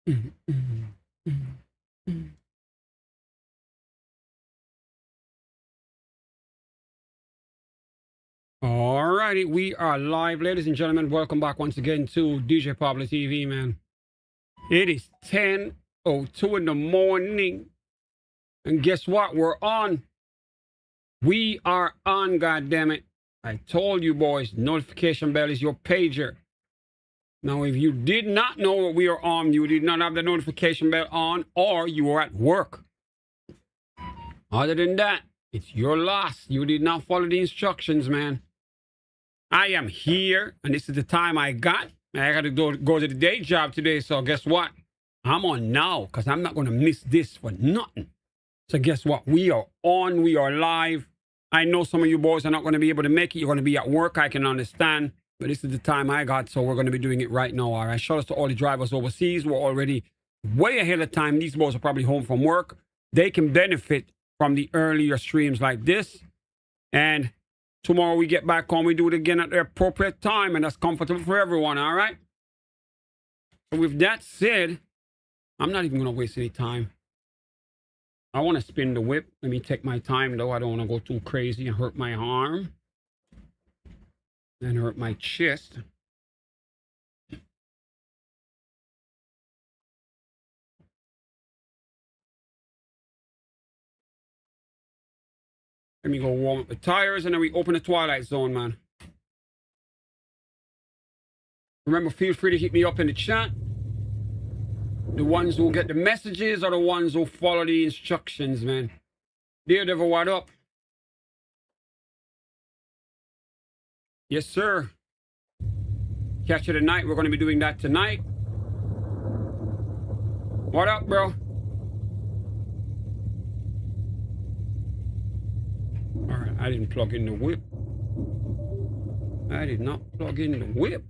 All righty, we are live, ladies and gentlemen. Welcome back once again to DJ Pablo TV, man. It is 10:02 in the morning, and guess what? We're on. We are on, goddammit. I told you, boys, notification bell is your pager. Now, if you did not know that we are on, you did not have the notification bell on, or you were at work. Other than that, it's your loss. You did not follow the instructions, man. I am here, and this is the time I got. I got to go to the day job today, so guess what? I'm on now, because I'm not going to miss this for nothing. So guess what? We are on. We are live. I know some of you boys are not going to be able to make it. You're going to be at work. I can understand. But this is the time I got, so we're going to be doing it right now. All right. Shout out to all the drivers overseas. We're already way ahead of time. These boys are probably home from work. They can benefit from the earlier streams like this. And tomorrow we get back on. We do it again at the appropriate time. And that's comfortable for everyone. All right. So with that said, I'm not even going to waste any time. I want to spin the whip. Let me take my time, though. I don't want to go too crazy and hurt my arm and hurt my chest. Let me go warm up the tires, and then we open the Twilight Zone, man. Remember, feel free to hit me up in the chat. The ones who get the messages are the ones who follow the instructions, man. Daredevil, what up? Yes, sir. Catch you tonight. We're going to be doing that tonight. What up, bro? All right, I didn't plug in the whip. I did not plug in the whip.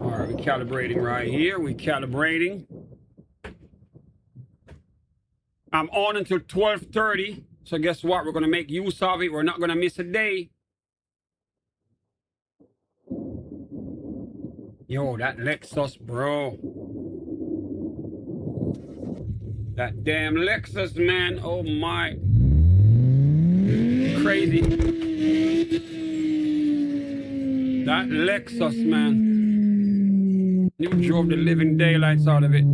All right, we're calibrating right here. We're calibrating. I'm on until 12:30. So guess what? We're going to make use of it. We're not going to miss a day. Yo, that Lexus, bro. That damn Lexus, man. Oh, my. Crazy. That Lexus, man. You drove the living daylights out of it.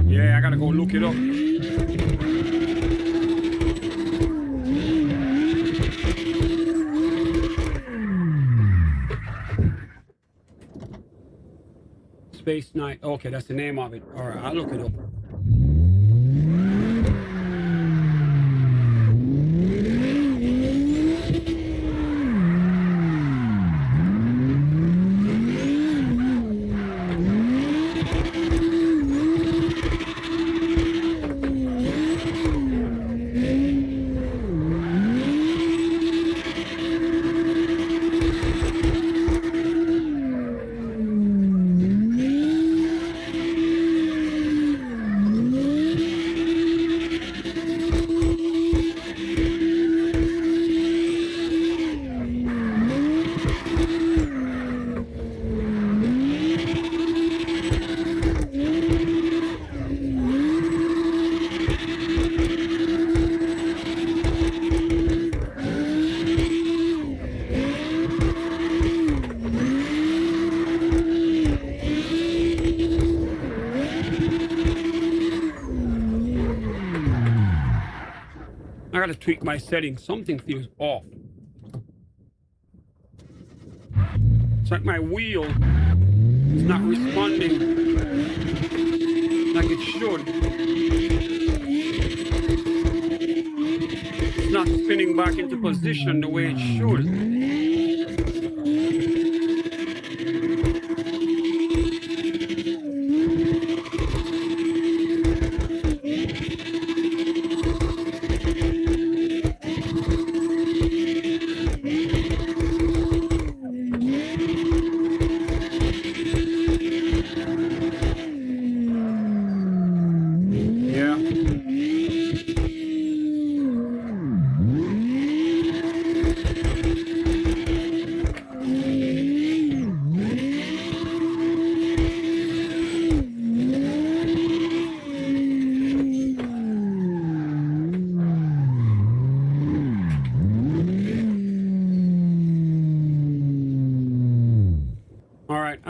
Yeah, I gotta go look it up. Space Night. Okay, that's the name of it. All right, I'll look it up. I gotta tweak my settings. Something feels off. It's like my wheel is not responding like it should. It's not spinning back into position the way it should.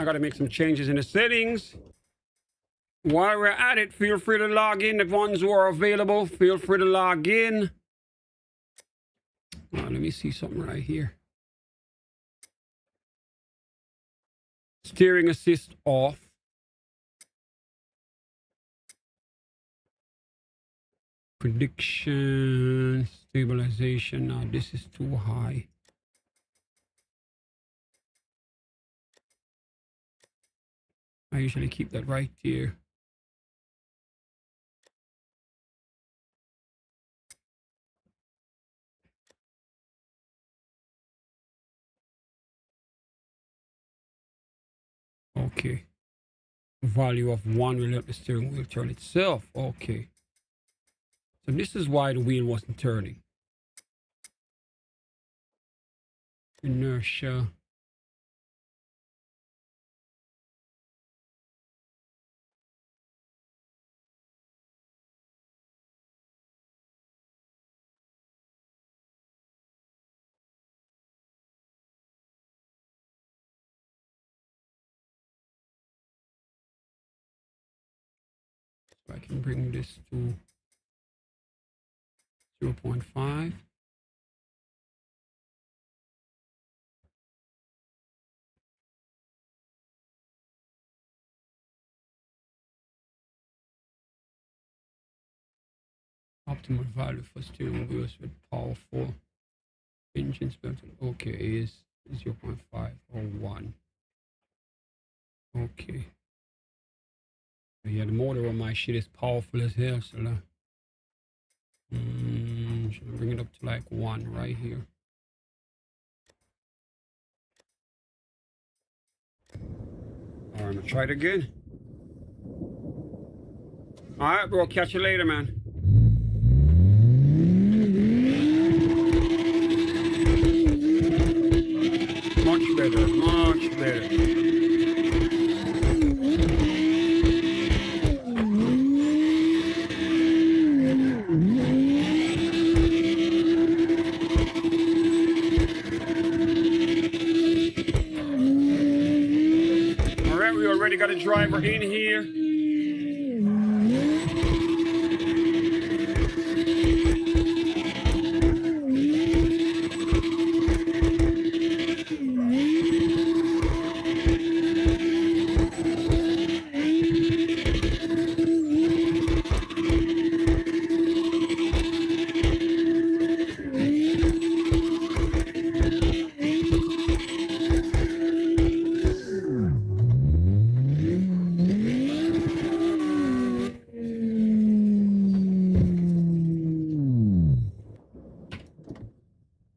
I got to make some changes in the settings. While we're at it, feel free to log in. The ones who are available, feel free to log in. Let me see something right here. Steering assist off. Prediction, stabilization. Now this is too high. I usually keep that right here. Okay. Value of 1 will let the steering wheel turn itself. Okay. So this is why the wheel wasn't turning. Inertia. So I can bring this to 0.5. Optimal value for steering wheels with powerful engines. Okay, is 0.5 or 1. Okay. Yeah, the motor on my shit is powerful as hell, so should bring it up to like 1 right here. All right, I'm gonna try it again. All right, bro, catch you later, man. Much better, much better. Already got a driver in here.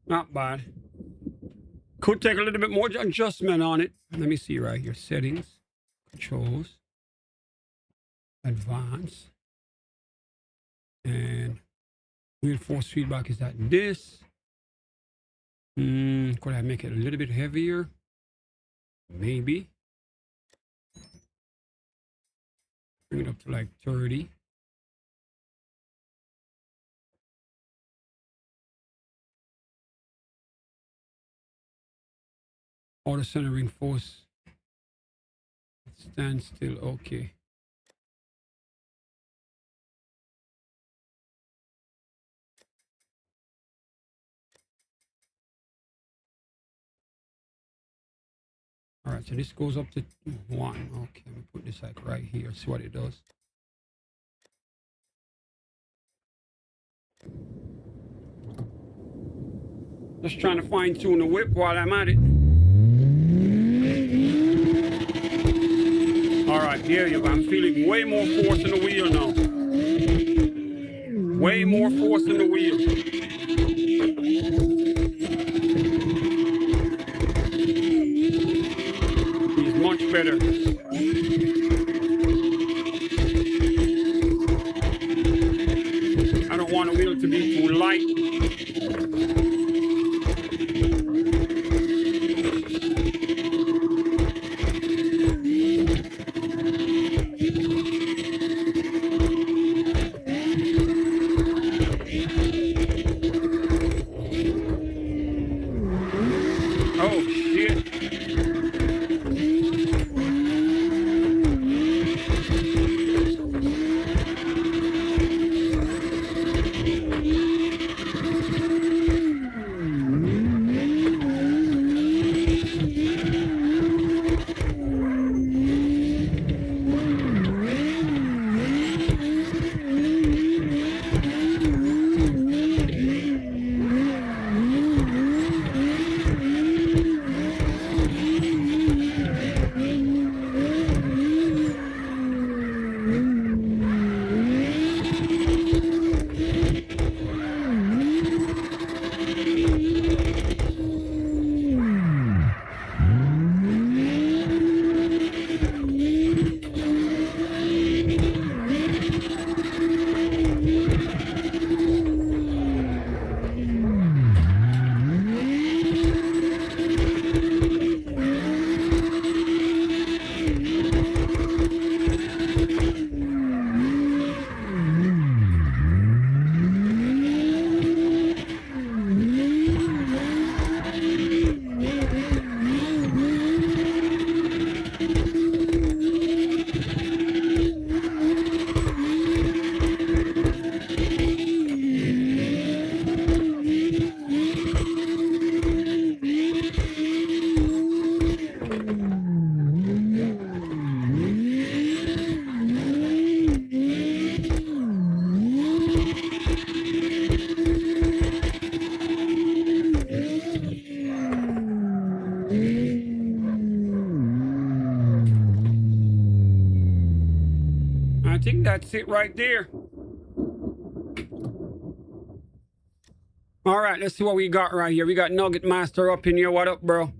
Not bad. Could take a little bit more adjustment on it. Let me see right here. Settings, controls, advanced, and wheel force feedback is at this. Could I make it a little bit heavier? Maybe. Bring it up to like 30. Auto centering force. Stand still. Okay. All right, so this goes up to 1. Okay, let me put this like right here. See what it does. Just trying to fine tune the whip while I'm at it. All right, here you go. I'm feeling way more force in the wheel now. Way more force in the wheel. He's much better. I don't want the wheel to be too light. That's it right there. All right, let's see what we got right here. We got Nugget Master up in here. What up, bro?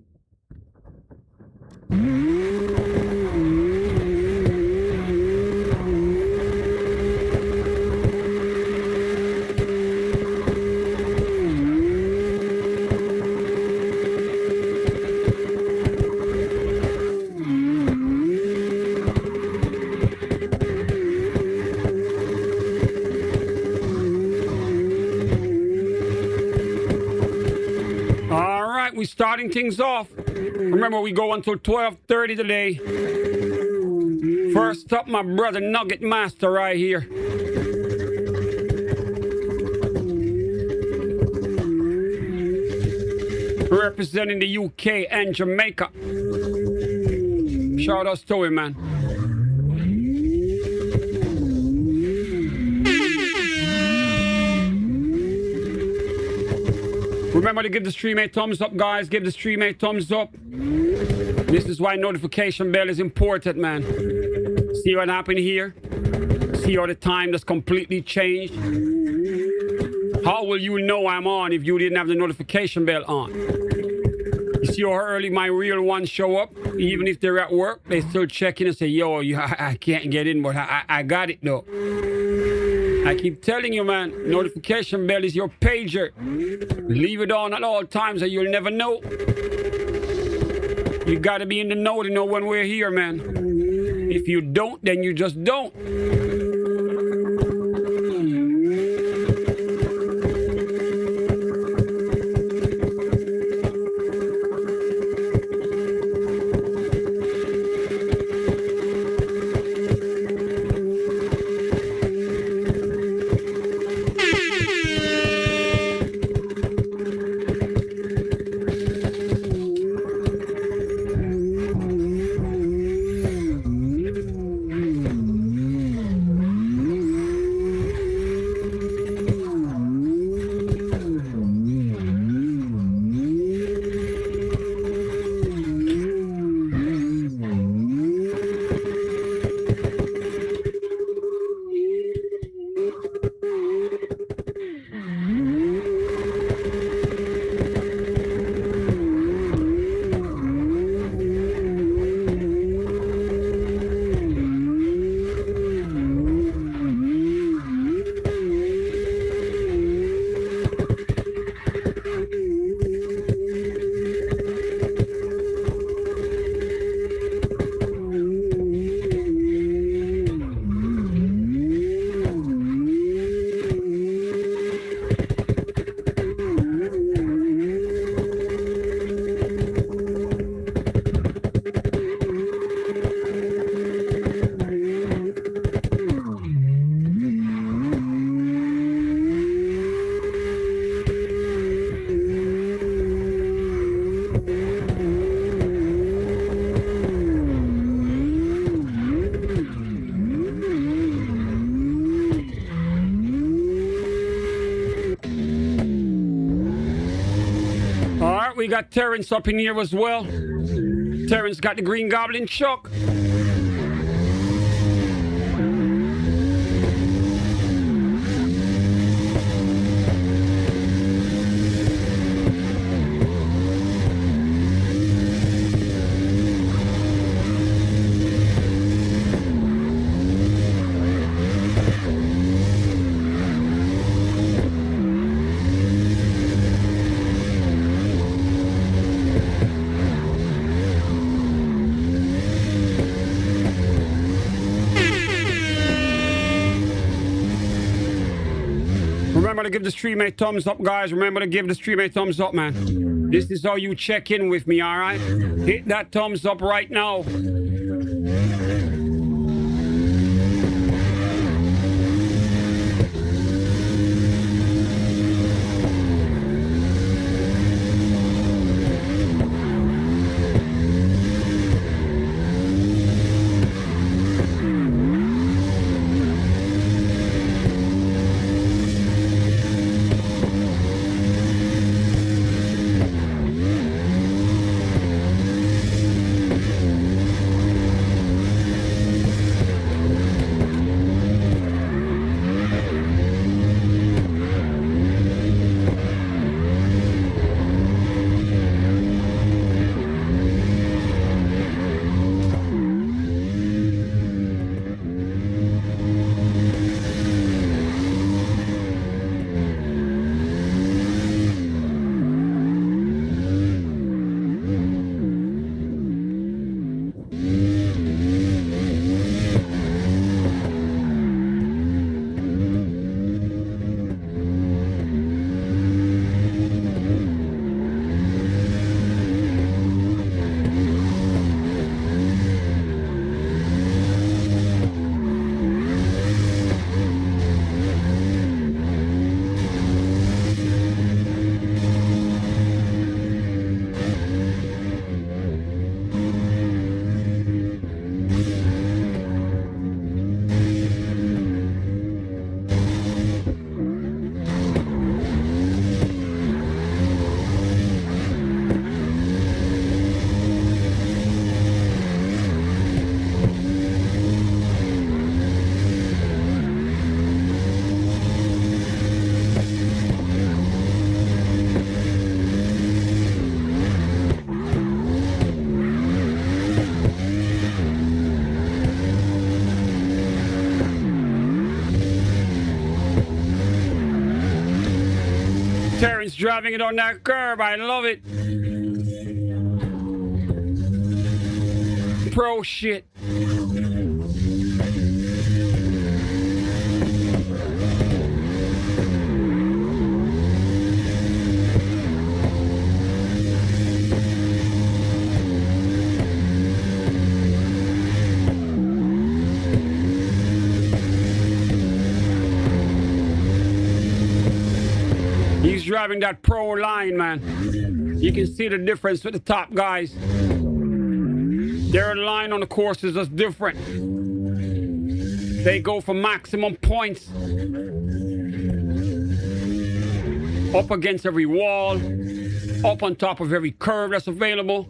We starting things off. Remember, we go until 12:30 today. First up, my brother Nugget Master right here. Representing the UK and Jamaica. Shout out to him, man. Remember to give the stream a thumbs up, guys. Give the stream a thumbs up. This is why notification bell is important, man. See what happened here? See how the time just completely changed? How will you know I'm on if you didn't have the notification bell on? You see how early my real ones show up? Even if they're at work, they still check in and say, yo, I can't get in, but I got it, though. I keep telling you, man, notification bell is your pager. Leave it on at all times or you'll never know. You gotta be in the know to know when we're here, man. If you don't, then you just don't. We got Terrence up in here as well. Terrence got the Green Goblin Chuck. Remember to give the stream a thumbs up, guys. Remember to give the stream a thumbs up, man. This is how you check in with me, all right? Hit that thumbs up right now. Terrence driving it on that curb. I love it. Pro shit. He's driving that pro line, man. You can see the difference with the top guys. Their line on the courses is different. They go for maximum points. Up against every wall. Up on top of every curve that's available.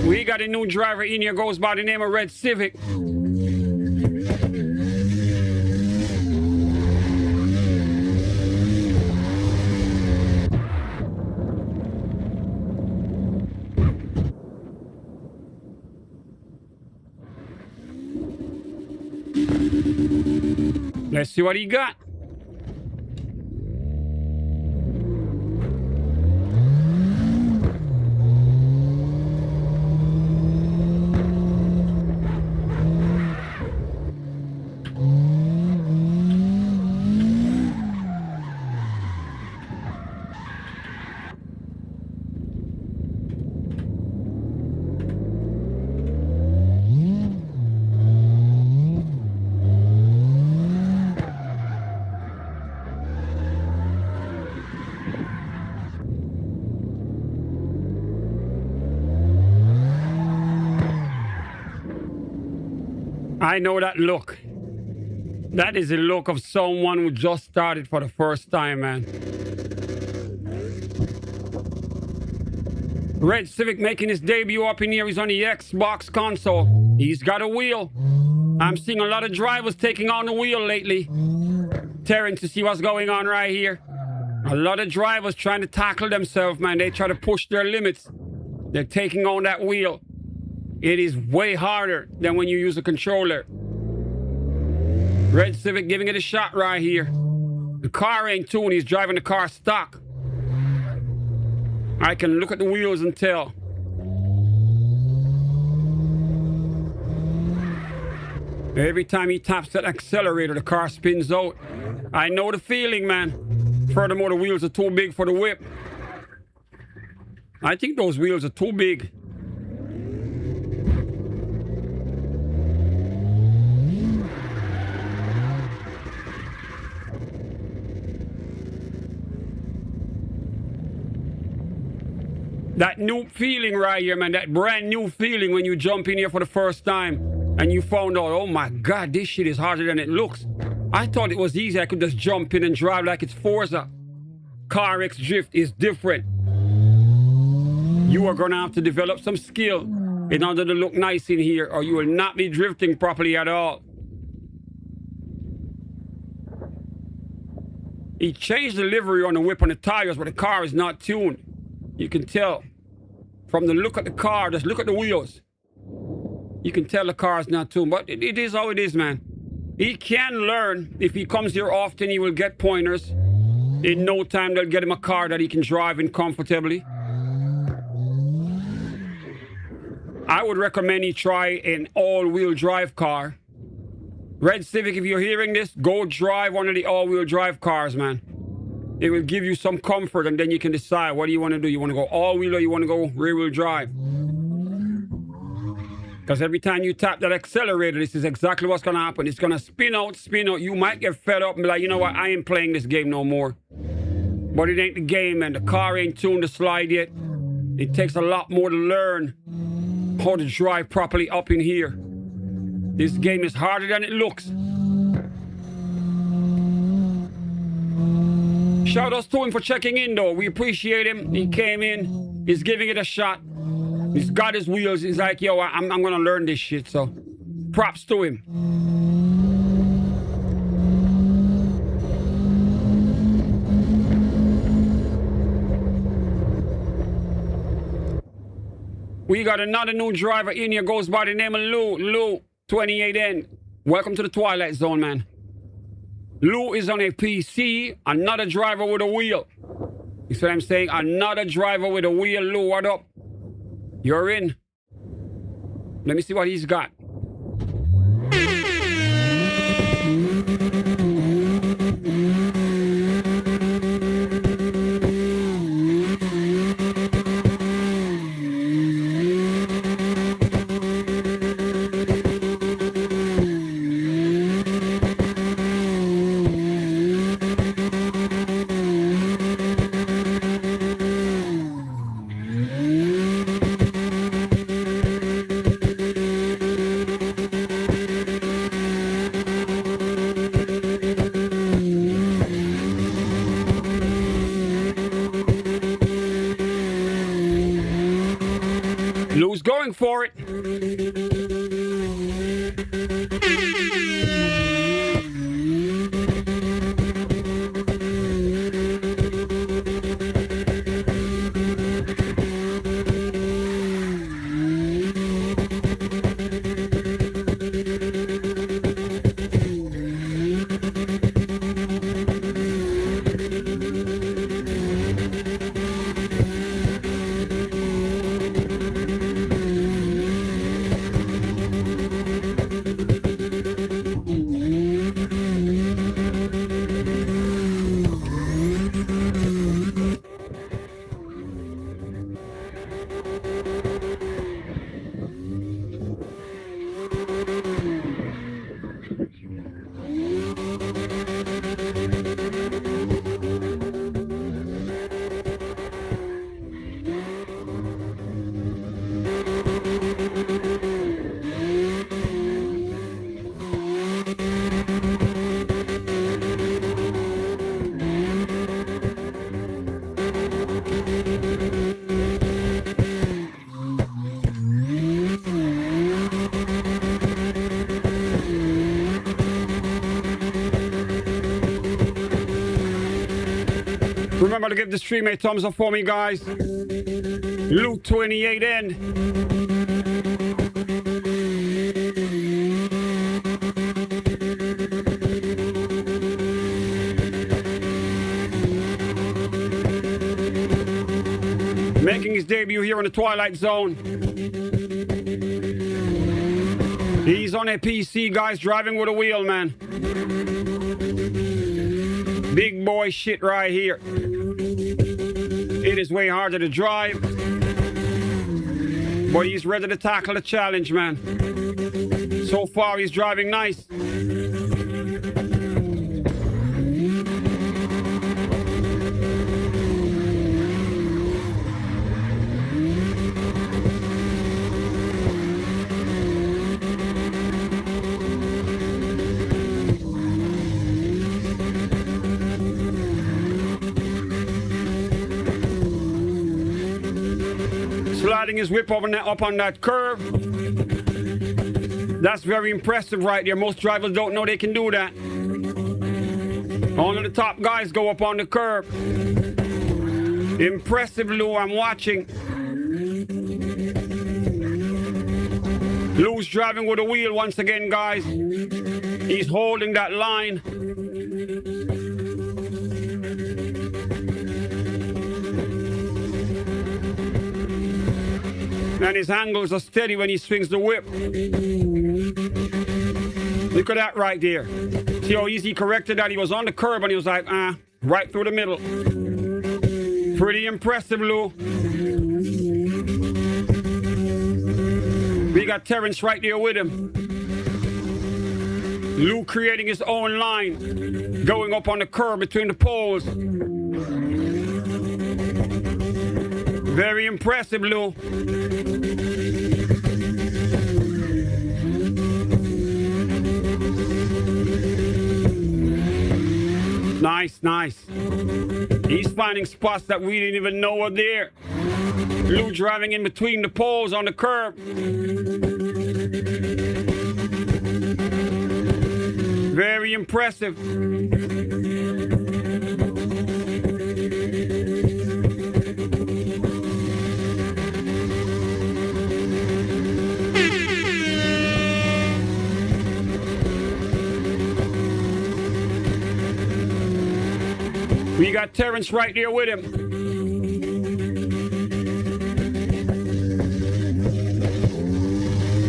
We got a new driver in here, goes by the name of Red Civic. Let's see what he got. I know that look. That is the look of someone who just started for the first time, man. Red Civic making his debut up in here. He's on the Xbox console. He's got a wheel. I'm seeing a lot of drivers taking on the wheel lately. Terrence, to see what's going on right here. A lot of drivers trying to tackle themselves, man. They try to push their limits. They're taking on that wheel. It is way harder than when you use a controller. Red Civic giving it a shot right here. The car ain't tuned. He's driving the car stock. I can look at the wheels and tell. Every time he taps that accelerator, the car spins out. I know the feeling, man. Furthermore, the wheels are too big for the whip. I think those wheels are too big. That new feeling right here, man, that brand new feeling when you jump in here for the first time and you found out, oh my God, this shit is harder than it looks. I thought it was easy. I could just jump in and drive like it's Forza. Carx drift is different. You are gonna have to develop some skill in order to look nice in here, or you will not be drifting properly at all. He changed the livery on the whip on the tires, but the car is not tuned. You can tell from the look at the car. Just look at the wheels. You can tell the car is not tuned, but it is how it is, man. He can learn. If he comes here often, he will get pointers. In no time, they'll get him a car that he can drive in comfortably. I would recommend you try an all-wheel drive car. Red Civic, if you're hearing this, go drive one of the all-wheel drive cars, man. It will give you some comfort, and then you can decide what do you want to do. You want to go all-wheel or you want to go rear-wheel drive? Because every time you tap that accelerator, this is exactly what's going to happen. It's going to spin out, spin out. You might get fed up and be like, you know what, I ain't playing this game no more. But it ain't the game, and the car ain't tuned to slide yet. It takes a lot more to learn how to drive properly up in here. This game is harder than it looks. Shout outs to him for checking in though. We appreciate him. He came in. He's giving it a shot. He's got his wheels. He's like, yo, I'm gonna learn this shit. So props to him. We got another new driver in here. Goes by the name of Lou 28N. Welcome to the Twilight Zone, man. Lou is on a PC. Another driver with a wheel. You see what I'm saying? Another driver with a wheel. Lou, what up? You're in. Let me see what he's got. Lou's going for it. Remember to give the stream a thumbs up for me, guys. Luke 28N. Making his debut here in the Twilight Zone. He's on a PC, guys, driving with a wheel, man. Big boy shit right here. It is way harder to drive, but he's ready to tackle the challenge, man. So far, he's driving nice. Sliding his whip up on that curve. That's very impressive right there. Most drivers don't know they can do that. Only the top guys go up on the curve. Impressive, Lou. I'm watching. Lou's driving with a wheel once again, guys. He's holding that line. And his angles are steady when he swings the whip. Look at that right there. See how easy he corrected that? He was on the curb and he was like, right through the middle. Pretty impressive, Lou. We got Terrence right there with him. Lou creating his own line, going up on the curb between the poles. Very impressive, Lou. Nice, nice. He's finding spots that we didn't even know were there. Lou driving in between the poles on the curb. Very impressive. We got Terrence right there with him.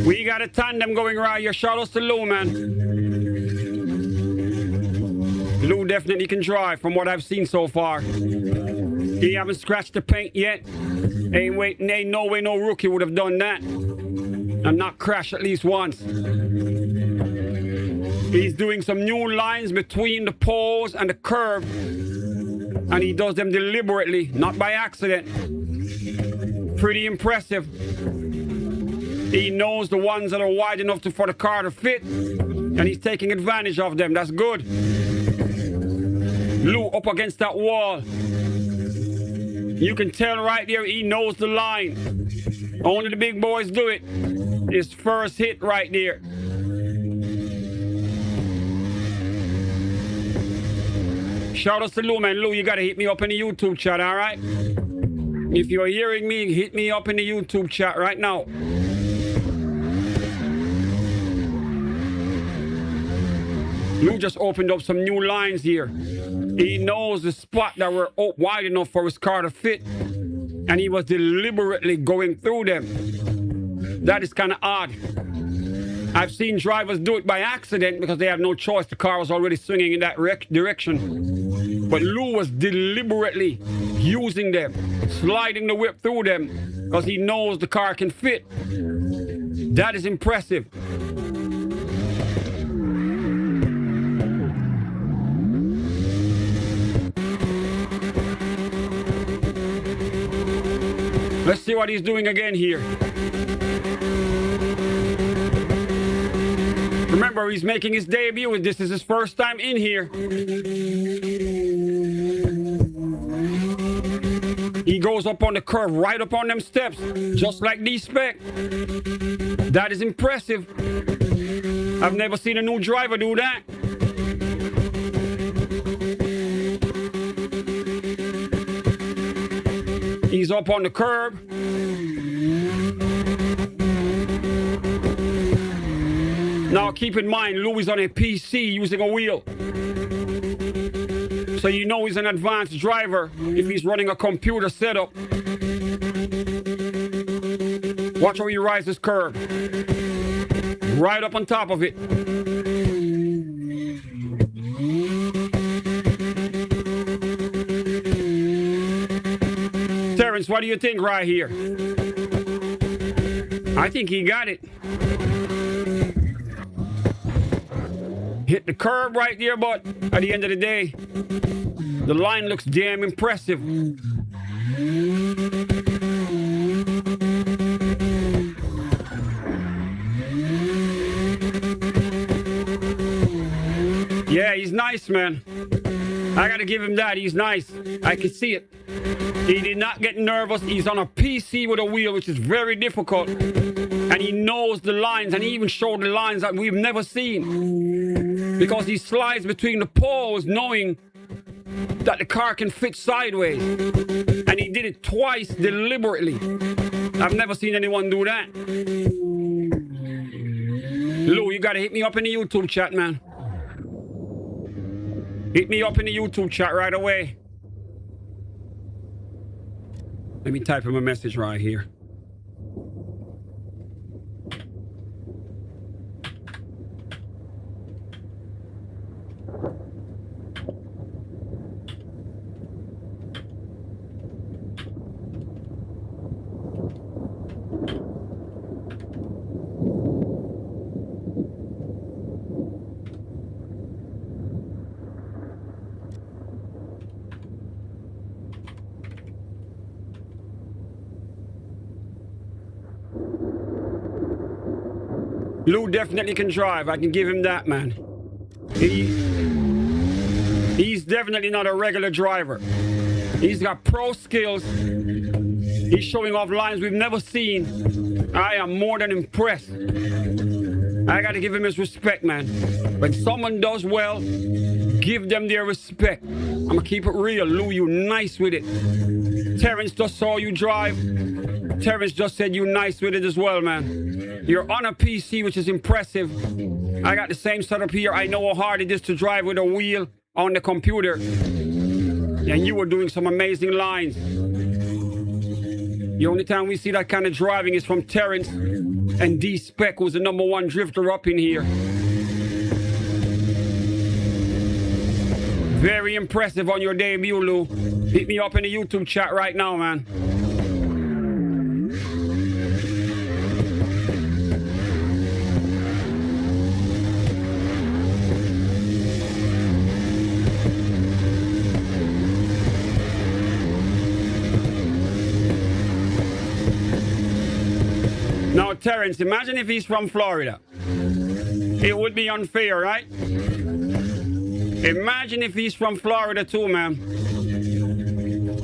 We got a tandem going right here. Shout out to Lou, man. Lou definitely can drive from what I've seen so far. He haven't scratched the paint yet. Ain't no way no rookie would have done that and not crash at least once. He's doing some new lines between the poles and the curb, and he does them deliberately, not by accident. Pretty impressive. He knows the ones that are wide enough for the car to fit, and he's taking advantage of them. That's good. Lou up against that wall. You can tell right there he knows the line. Only the big boys do it. His first hit right there. Shout out to Lou, man. Lou, you gotta hit me up in the YouTube chat, all right? If you're hearing me, hit me up in the YouTube chat right now. Lou just opened up some new lines here. He knows the spot that were wide enough for his car to fit, and he was deliberately going through them. That is kind of odd. I've seen drivers do it by accident because they have no choice. The car was already swinging in that direction. But Lou was deliberately using them, sliding the whip through them because he knows the car can fit. That is impressive. Let's see what he's doing again here. Remember, he's making his debut, and this is his first time in here. He goes up on the curve, right up on them steps, just like D-Spec. That is impressive. I've never seen a new driver do that. He's up on the curb. Now keep in mind, Lou is on a PC using a wheel. So you know he's an advanced driver if he's running a computer setup. Watch how he rides this curb. Right up on top of it. Terrence, what do you think right here? I think he got it. Hit the curb right there, but at the end of the day, the line looks damn impressive. Yeah, he's nice, man. I gotta give him that. He's nice. I can see it. He did not get nervous. He's on a PC with a wheel, which is very difficult. And he knows the lines, and he even showed the lines that we've never seen. Because he slides between the poles knowing that the car can fit sideways. And he did it twice deliberately. I've never seen anyone do that. Lou, you gotta hit me up in the YouTube chat, man. Hit me up in the YouTube chat right away. Let me type him a message right here. Lou definitely can drive. I can give him that, man. He's definitely not a regular driver. He's got pro skills. He's showing off lines we've never seen. I am more than impressed. I got to give him his respect, man. When someone does well, give them their respect. I'm going to keep it real. Lou, you nice with it. Terrence just saw you drive. Terrence just said you nice with it as well, man. You're on a PC, which is impressive. I got the same setup here. I know how hard it is to drive with a wheel on the computer. And you were doing some amazing lines. The only time we see that kind of driving is from Terrence and D-Spec, who's the #1 drifter up in here. Very impressive on your debut, Lou. Hit me up in the YouTube chat right now, man. Now, Terrence, imagine if he's from Florida. It would be unfair, right? Imagine if he's from Florida too, man.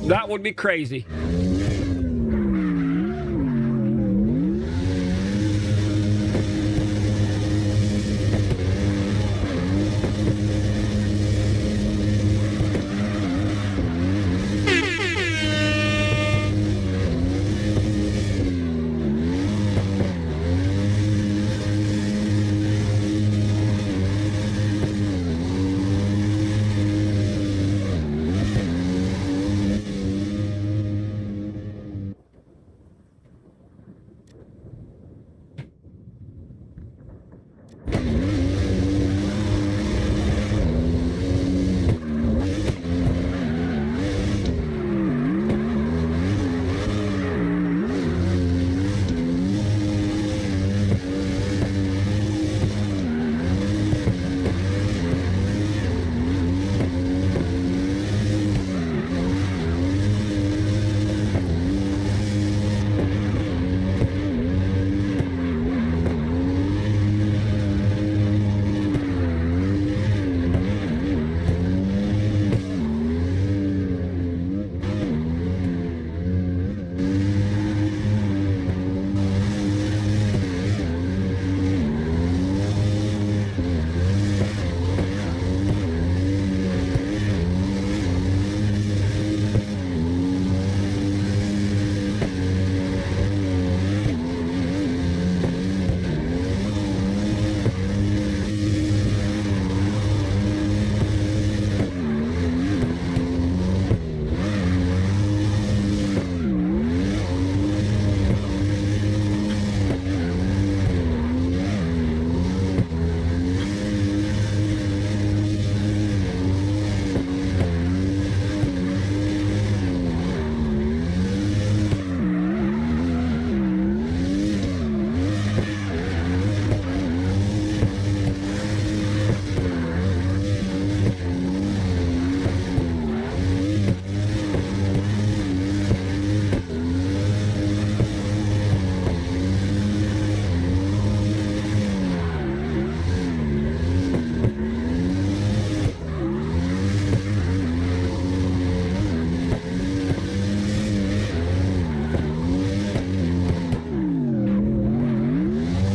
That would be crazy.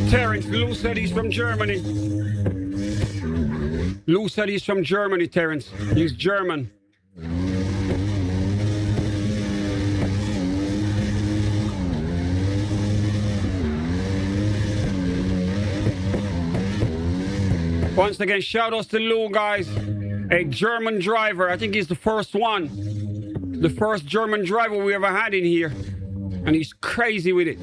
Terrence, Lou said he's from Germany. Lou said he's from Germany, Terrence. He's German. Once again, shout outs to Lou, guys. A German driver. I think he's the first one. The first German driver we ever had in here. And he's crazy with it.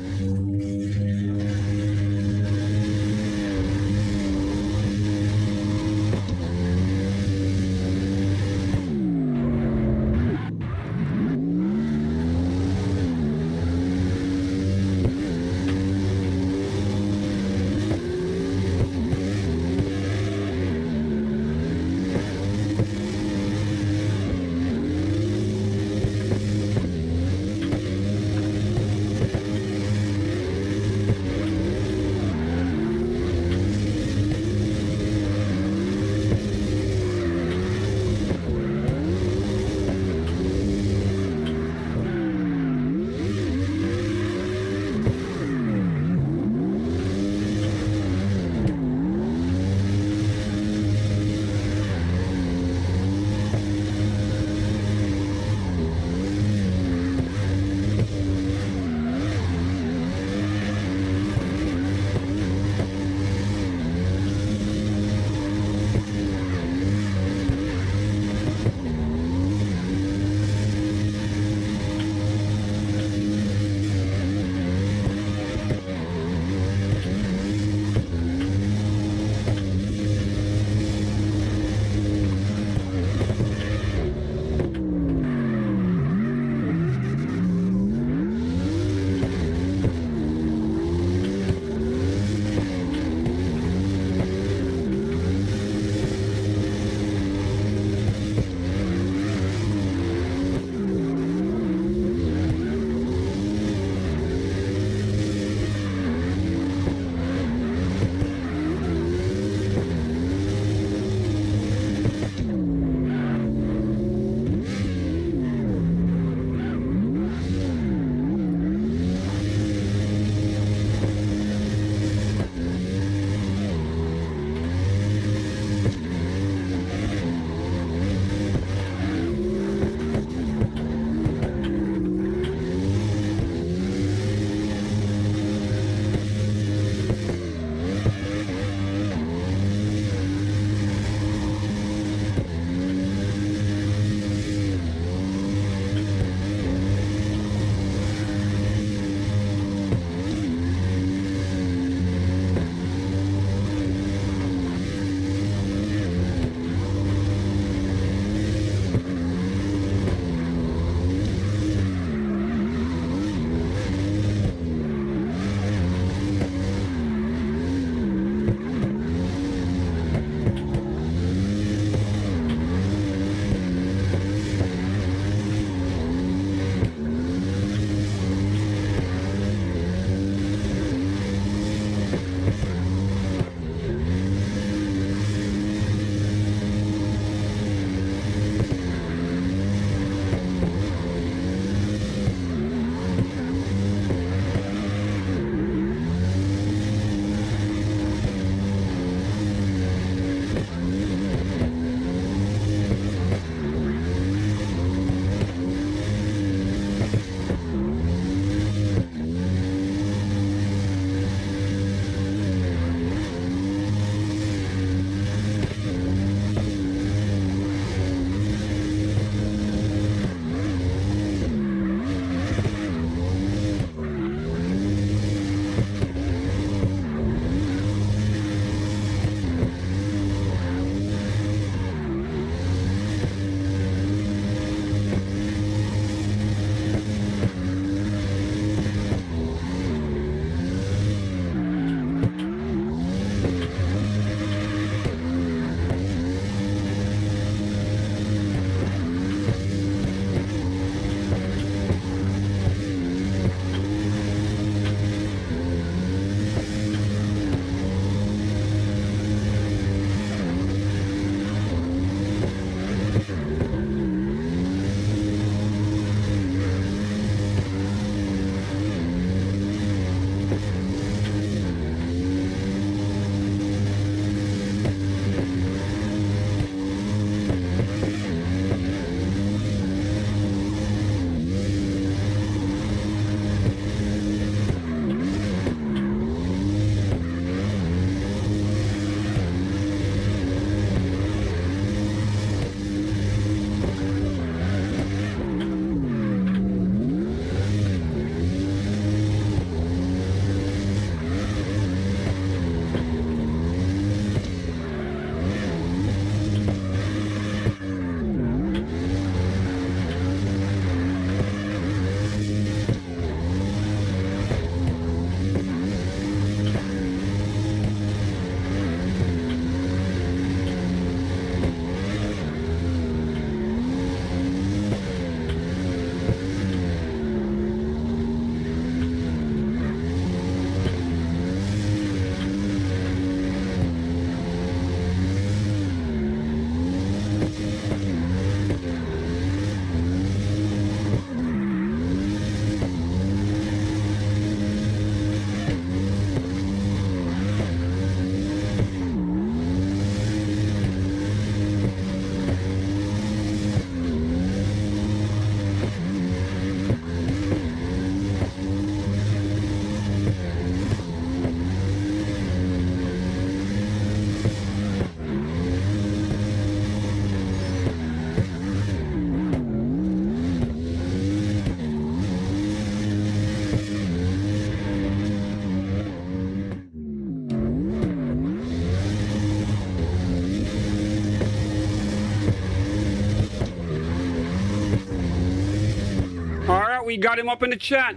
we got him up in the chat.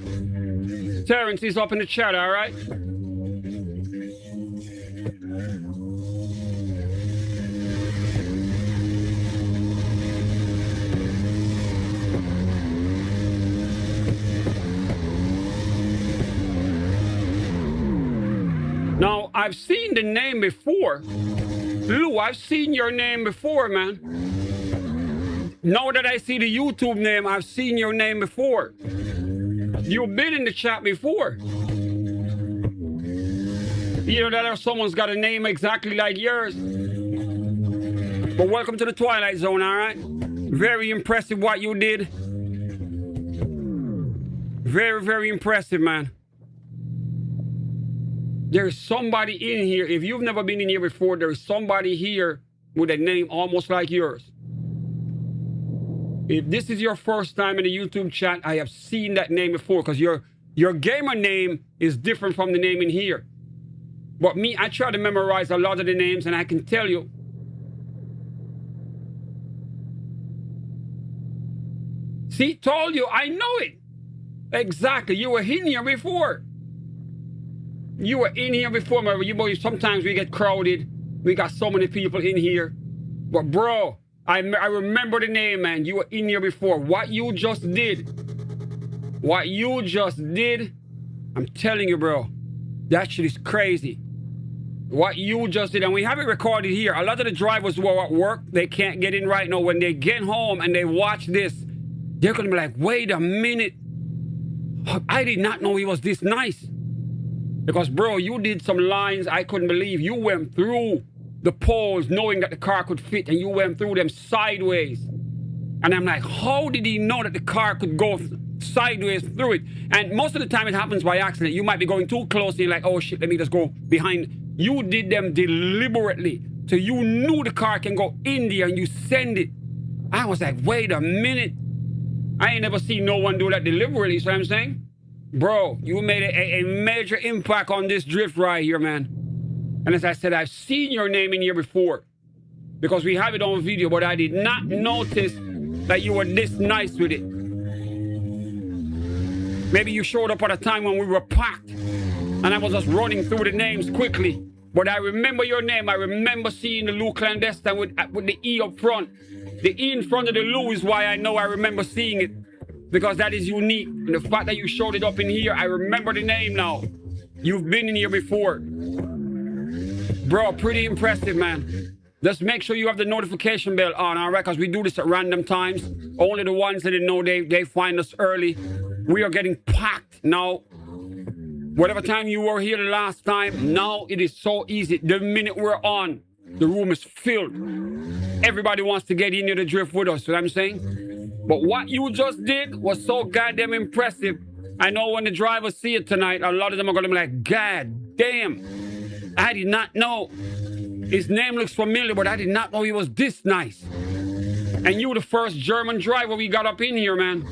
Terrence is up in the chat, all right? Now, I've seen the name before. Lou, I've seen your name before, man. Now that I see the YouTube name, I've seen your name before. You've been in the chat before. You know that someone's got a name exactly like yours. But welcome to the Twilight Zone, all right? Very impressive what you did. Very, very impressive, man. There's somebody in here. If you've never been in here before, there's somebody here with a name almost like yours. If this is your first time in the YouTube chat, I have seen that name before, because your gamer name is different from the name in here. But me, I try to memorize a lot of the names, and I can tell you. See, told you, I know it. Exactly, you were in here before. You were in here before, man. Sometimes we get crowded. We got so many people in here. But bro, I remember the name, man. You were in here before. What you just did, I'm telling you, bro, that shit is crazy. What you just did, and we have it recorded here. A lot of the drivers who are at work, they can't get in right now. When they get home and they watch this, they're gonna be like, wait a minute. I did not know he was this nice. Because, bro, you did some lines I couldn't believe. You went through the poles knowing that the car could fit, and you went through them sideways. And I'm like, how did he know that the car could go sideways through it? And most of the time it happens by accident. You might be going too close and you're like, oh shit, let me just go behind. You did them deliberately. So you knew the car can go in there and you send it. I was like, wait a minute. I ain't never seen no one do that deliberately, so I'm saying. Bro, you made a major impact on this drift right here, man. And as I said, I've seen your name in here before, because we have it on video, but I did not notice that you were this nice with it. Maybe you showed up at a time when we were packed, and I was just running through the names quickly. But I remember your name. I remember seeing the Lou Clandestine with the E up front. The E in front of the Lou is why I know I remember seeing it. Because that is unique. And the fact that you showed it up in here, I remember the name now. You've been in here before. Bro, pretty impressive, man. Just make sure you have the notification bell on, all right? Because we do this at random times. Only the ones that know they find us early. We are getting packed now. Whatever time you were here the last time, now it is so easy. The minute we're on, the room is filled. Everybody wants to get in here to drift with us, you know what I'm saying? But what you just did was so goddamn impressive. I know when the drivers see it tonight, a lot of them are going to be like, God damn, I did not know. His name looks familiar, but I did not know he was this nice. And you the first German driver we got up in here, man.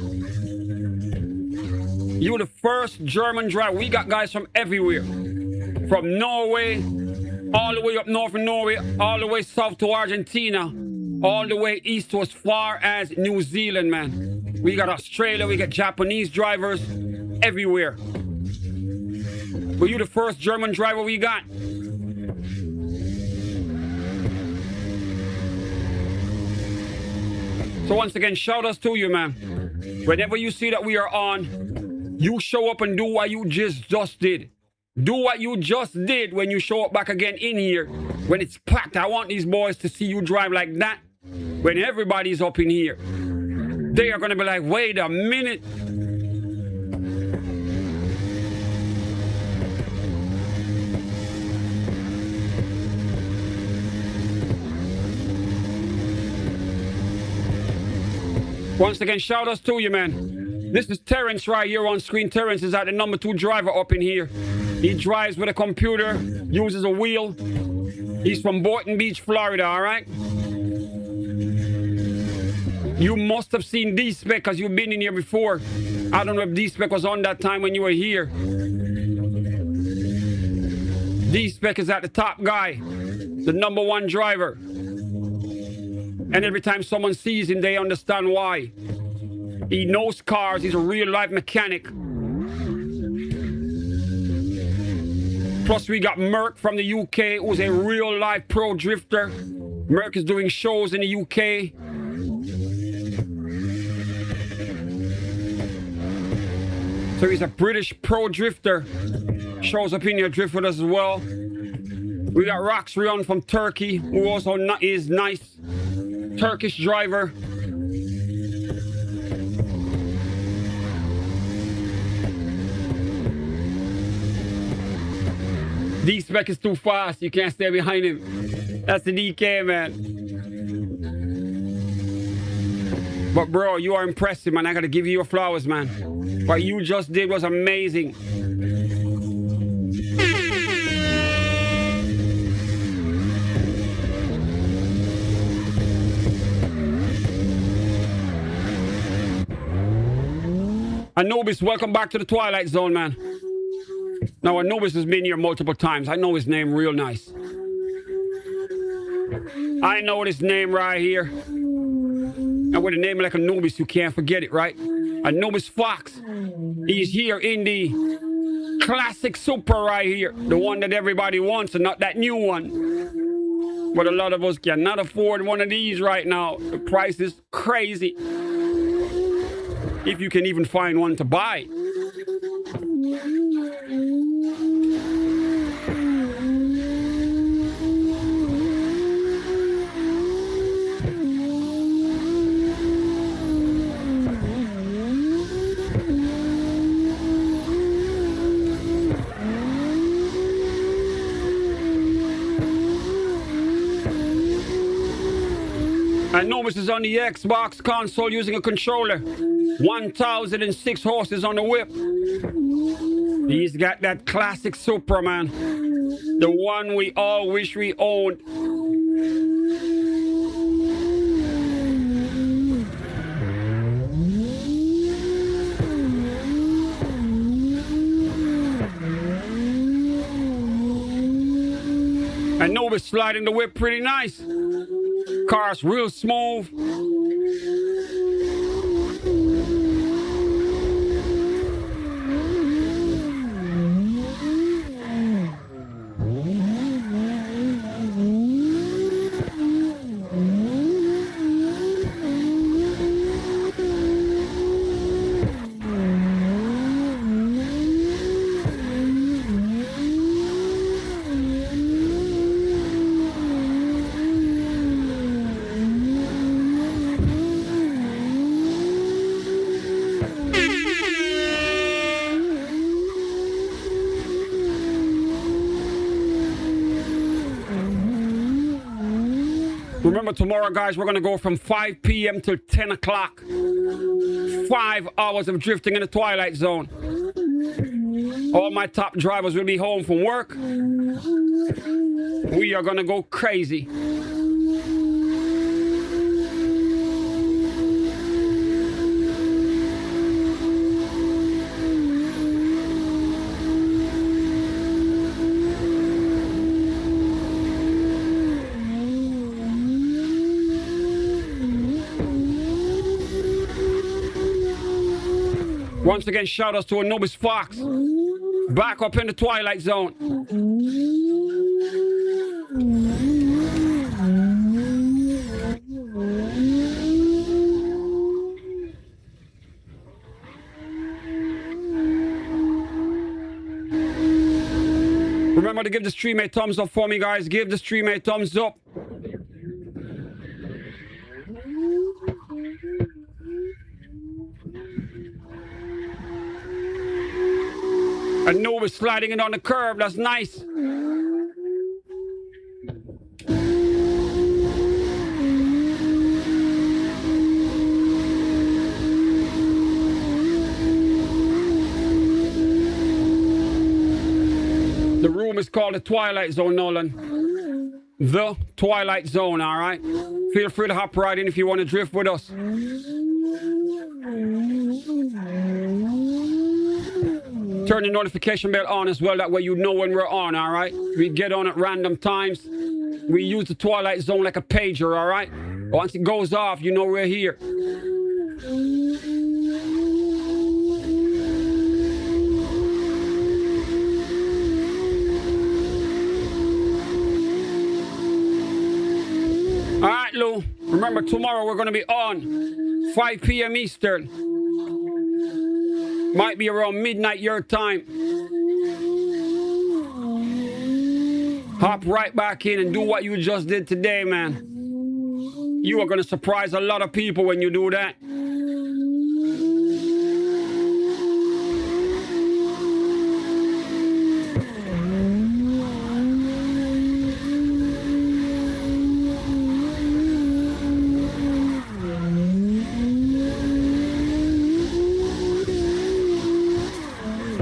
You the first German driver. We got guys from everywhere. From Norway, all the way up north in Norway, all the way south to Argentina, all the way east to as far as New Zealand, man. We got Australia, we got Japanese drivers everywhere. But you the first German driver we got. So once again, shout outs to you, man. Whenever you see that we are on, you show up and do what you just did. Do what you just did when you show up back again in here. When it's packed, I want these boys to see you drive like that. When everybody's up in here, they are going to be like, wait a minute. Once again, shout outs to you, man. This is Terrence right here on screen. Terrence is at the number 2 driver up in here. He drives with a computer, uses a wheel. He's from Boynton Beach, Florida, all right? You must have seen D-Spec because you've been in here before. I don't know if D-Spec was on that time when you were here. D-Spec is at the top guy, the number 1 driver. And every time someone sees him, they understand why. He knows cars. He's a real life mechanic. Plus, we got Merc from the UK, who's a real life pro drifter. Merc is doing shows in the UK. So he's a British pro drifter. Shows up in your drift with us as well. We got Rox Rion from Turkey, who also is nice. Turkish driver. D-Spec is too fast. You can't stay behind him. That's the DK, man. But bro, you are impressive, man. I gotta give you your flowers, man. What you just did was amazing. Anubis, welcome back to the Twilight Zone, man. Now, Anubis has been here multiple times. I know his name real nice. I know this name right here. And with a name like Anubis, you can't forget it, right? Anubis Fox. He's here in the classic Supra right here. The one that everybody wants and not that new one. But a lot of us cannot afford one of these right now. The price is crazy. If you can even find one to buy. Anubis is on the Xbox console using a controller. 1,006 horses on the whip. He's got that classic Supra, man. The one we all wish we owned. Anubis sliding the whip pretty nice. Car's real smooth. Remember, tomorrow, guys, we're going to go from 5 p.m. till 10 o'clock. 5 hours of drifting in the Twilight Zone. All my top drivers will be home from work. We are going to go crazy. Once again, shout outs to Anubis Fox. Back up in the Twilight Zone. Remember to give the stream a thumbs up for me, guys. Give the stream a thumbs up. Anubis sliding it on the curb. That's nice. The room is called the Twilight Zone, Nolan. The Twilight Zone, all right? Feel free to hop right in if you want to drift with us. Turn the notification bell on as well. That way you know when we're on, all right? We get on at random times. We use the Twilight Zone like a pager, all right? Once it goes off, you know we're here. Remember, tomorrow we're going to be on 5 p.m. Eastern. Might be around midnight your time. Hop right back in and do what you just did today, man. You are going to surprise a lot of people when you do that.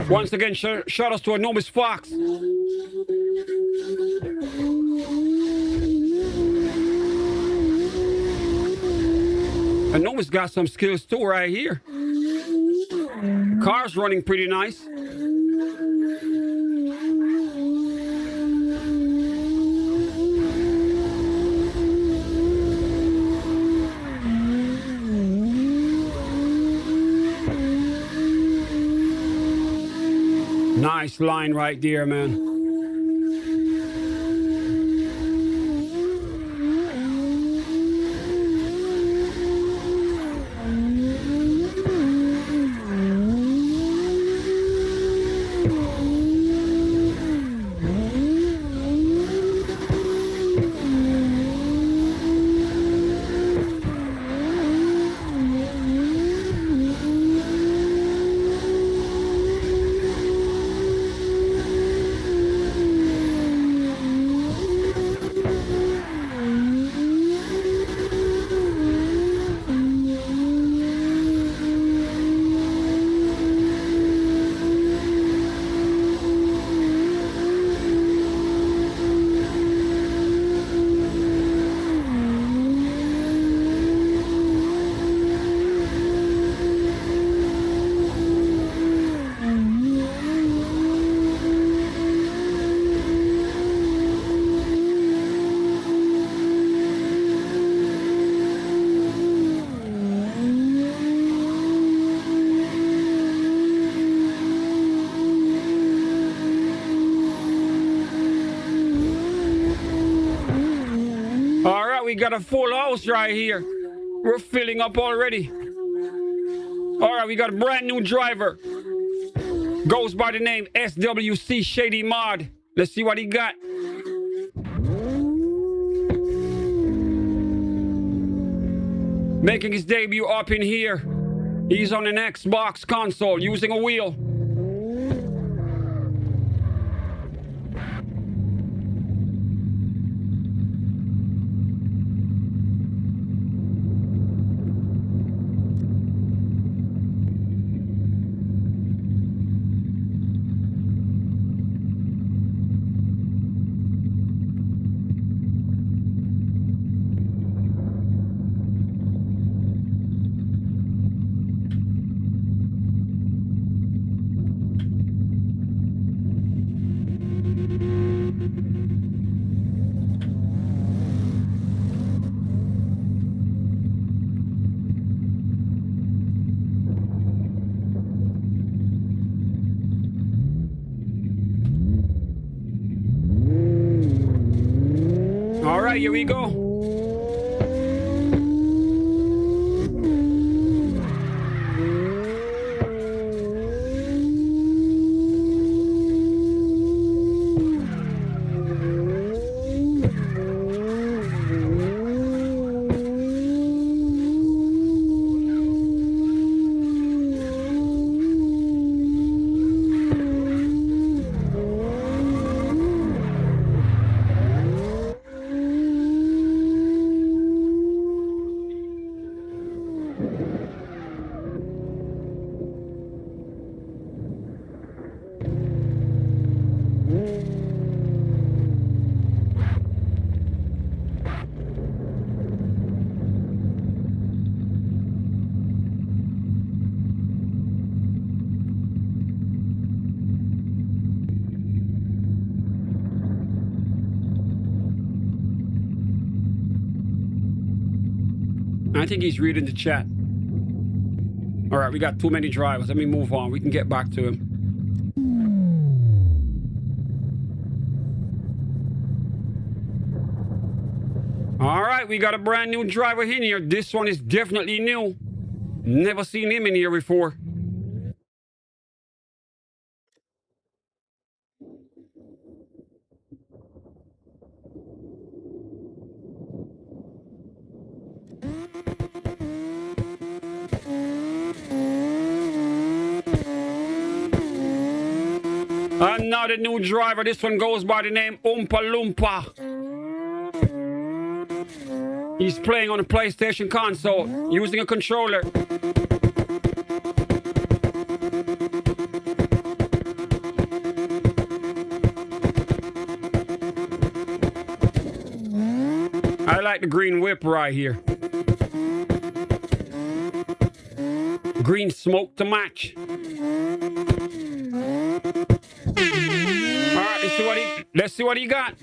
Once again, shout out to Anubis Fox. Anubis got some skills too right here. Car's running pretty nice. Nice line right there, man. We got a full house right here. We're filling up already. All right, we got a brand new driver. Goes by the name SWC Shady Mod. Let's see what he got. Making his debut up in here. He's on an Xbox console using a wheel. All right, here we go. I think he's reading the chat. All right, we got too many drivers. Let me move on. We can get back to him. All right, we got a brand new driver in here. This one is definitely new. Never seen him in here before. Another new driver. This one goes by the name Oompa Loompa. He's playing on a PlayStation console using a controller. I like the green whip right here. Green smoke to match. All right, let's see what he got.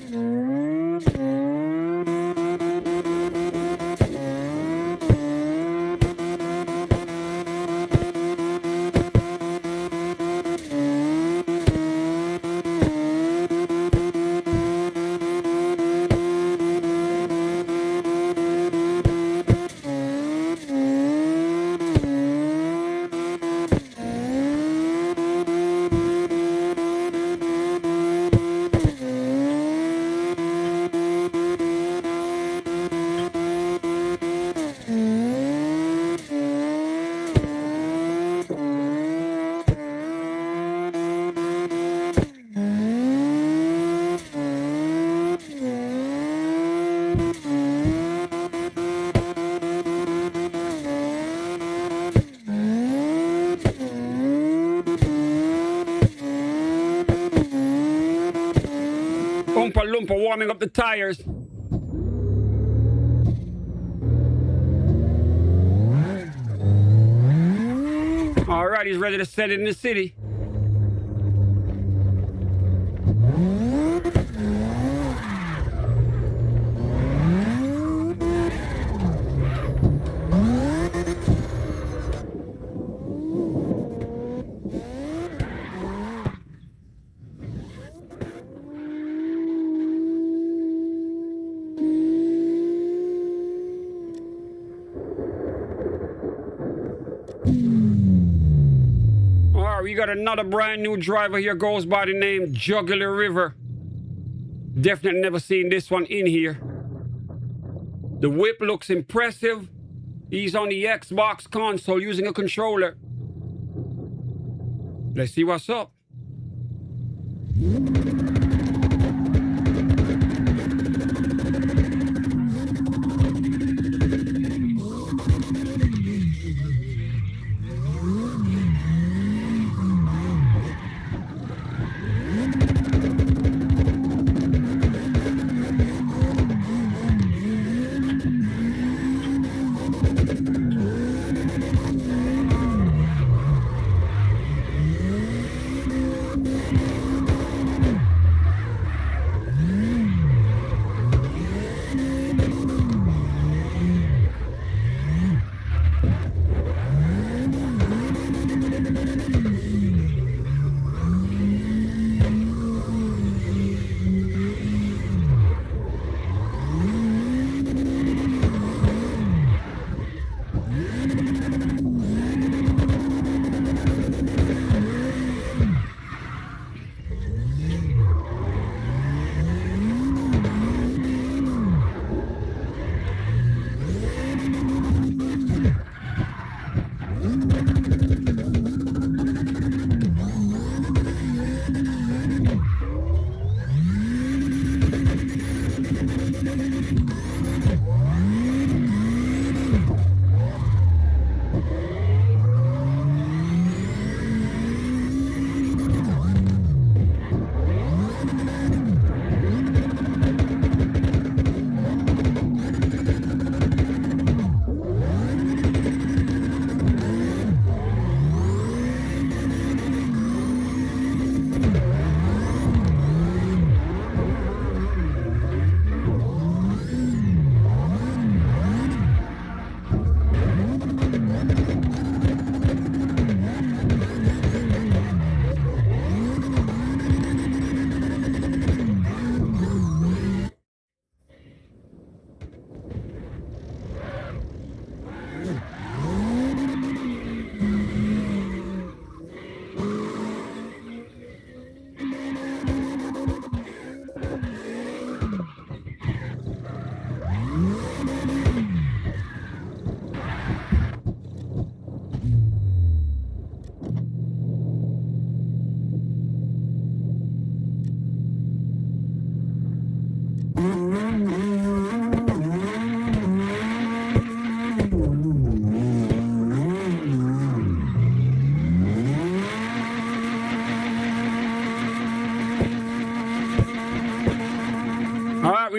Oompa Loompa warming up the tires. All right, he's ready to set it in the city. We got another brand new driver here, goes by the name Jugular River. Definitely never seen this one in here. The whip looks impressive. He's on the Xbox console using a controller. Let's see what's up.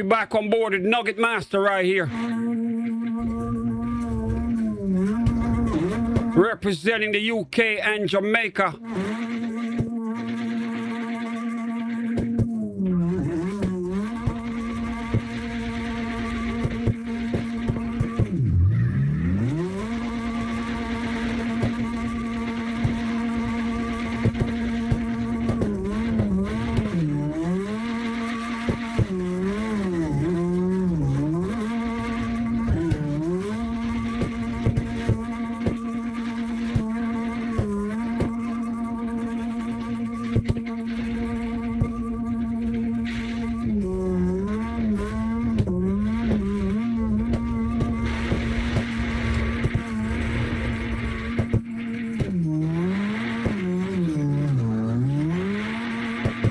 we back on board with Nugget Master right here. Representing the UK and Jamaica.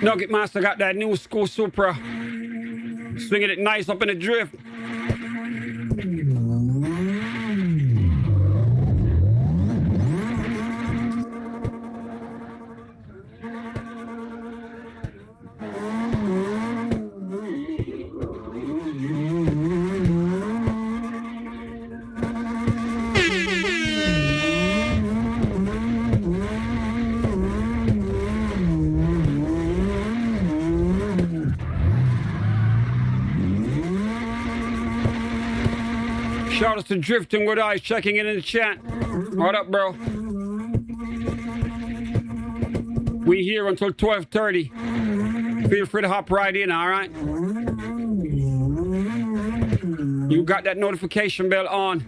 Nugget Master got that new school Supra. Swinging it nice up in the drift. Shout out to Drifting with Eyes checking in the chat. What up, bro? We here until 12:30. Feel free to hop right in, all right? You got that notification bell on.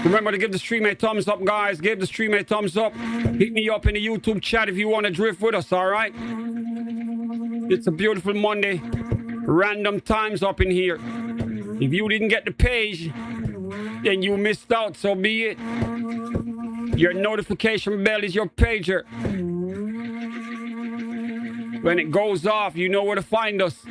Remember to give the stream a thumbs up, guys. Give the stream a thumbs up. Hit me up in the YouTube chat if you want to drift with us, all right? It's a beautiful Monday. Random times up in here. If you didn't get the page, then you missed out, so be it. Your notification bell is your pager. When it goes off, you know where to find us.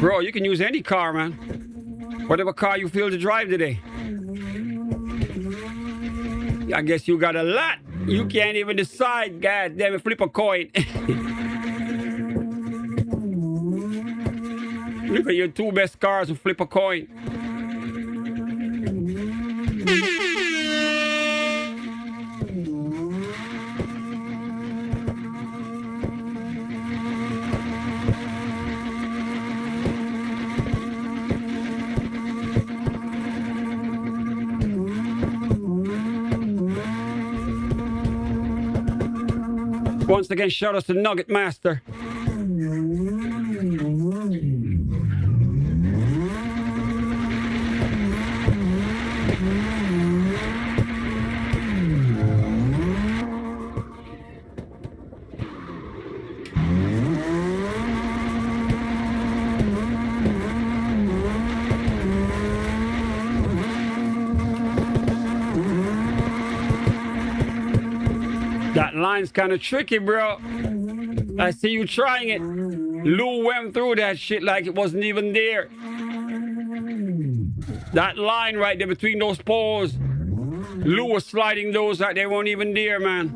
Bro, you can use any car, man. Whatever car you feel to drive today. I guess you got a lot. You can't even decide. God damn it, flip a coin. Look at your two best cars who flip a coin. Once again, shout out to Nugget Master. That line's kind of tricky, bro. I see you trying it. Lou went through that shit like it wasn't even there. That line right there between those poles. Lou was sliding those like they weren't even there, man.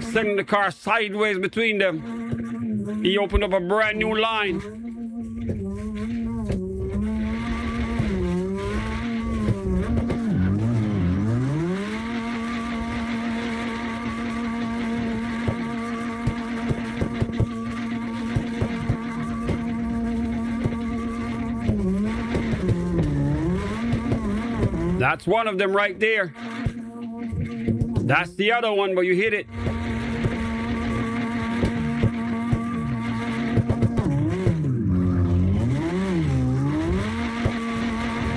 Sending the car sideways between them. He opened up a brand new line. That's one of them right there. That's the other one, but you hit it.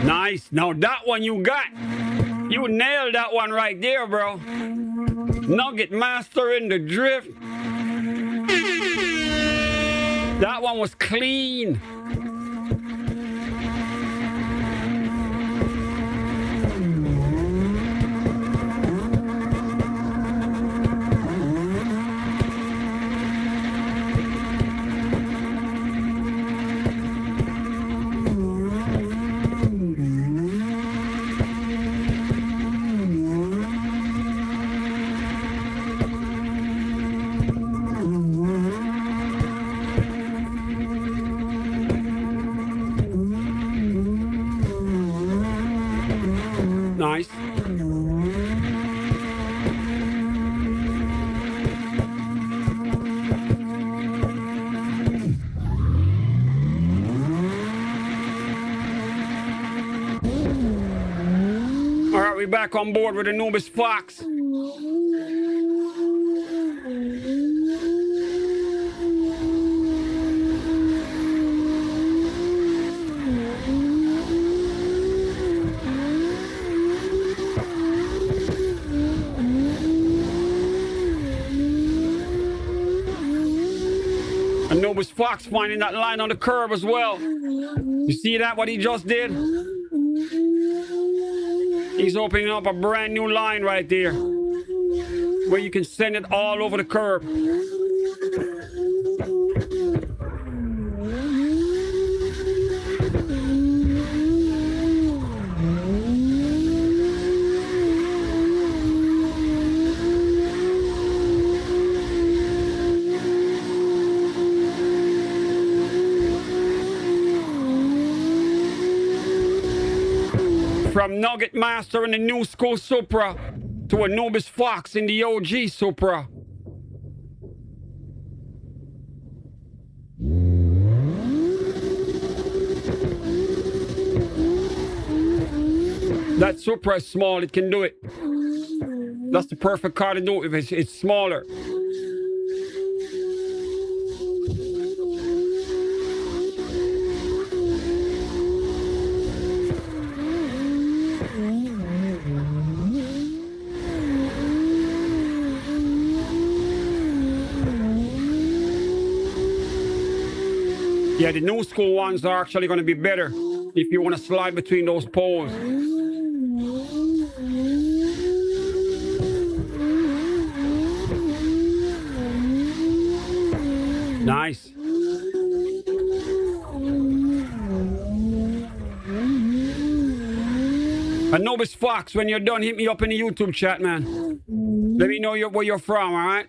Nice. Now that one you got. You nailed that one right there, bro. Nugget Master in the drift. That one was clean. Nice. All right, we're back on board with Anubis Fox. Anubis Fox finding that line on the curve as well. You see that, what he just did? He's opening up a brand new line right there, where you can send it all over the curb. From Nugget Master in the new school Supra to Anubis Fox in the OG Supra. That Supra is small, it can do it. That's the perfect car to do it if it's smaller. Yeah, the new school ones are actually going to be better if you want to slide between those poles. Nice. Anubis Fox, when you're done, hit me up in the YouTube chat, man. Let me know where you're from, all right?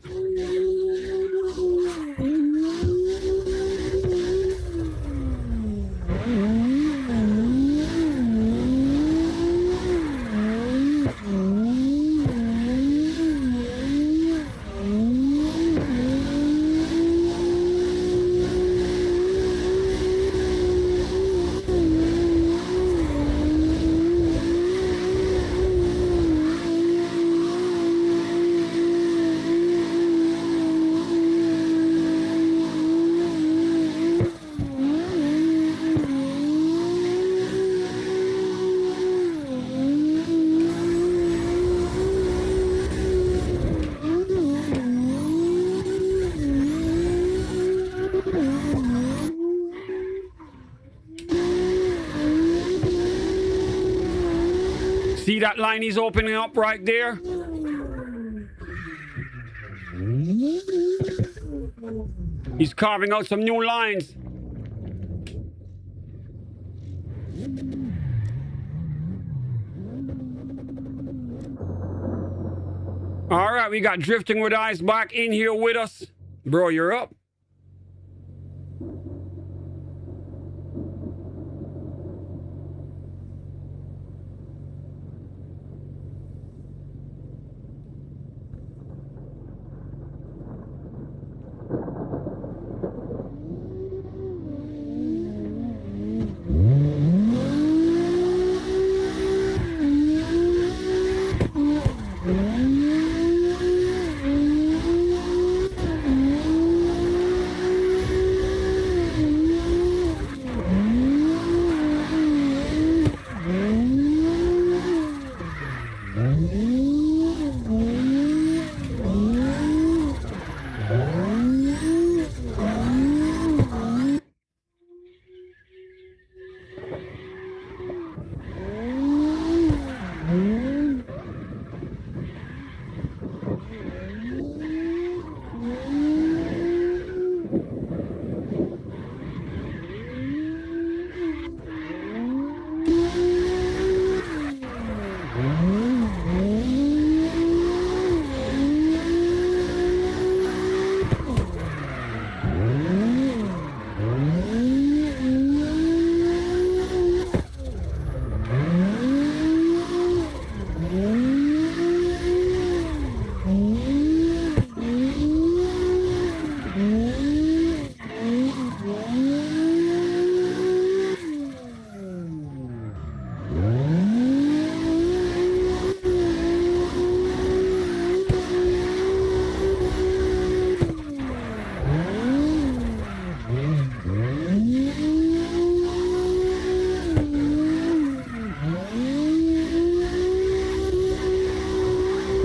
See that line he's opening up right there? He's carving out some new lines. All right, we got Drifting with Eyes back in here with us. Bro, you're up.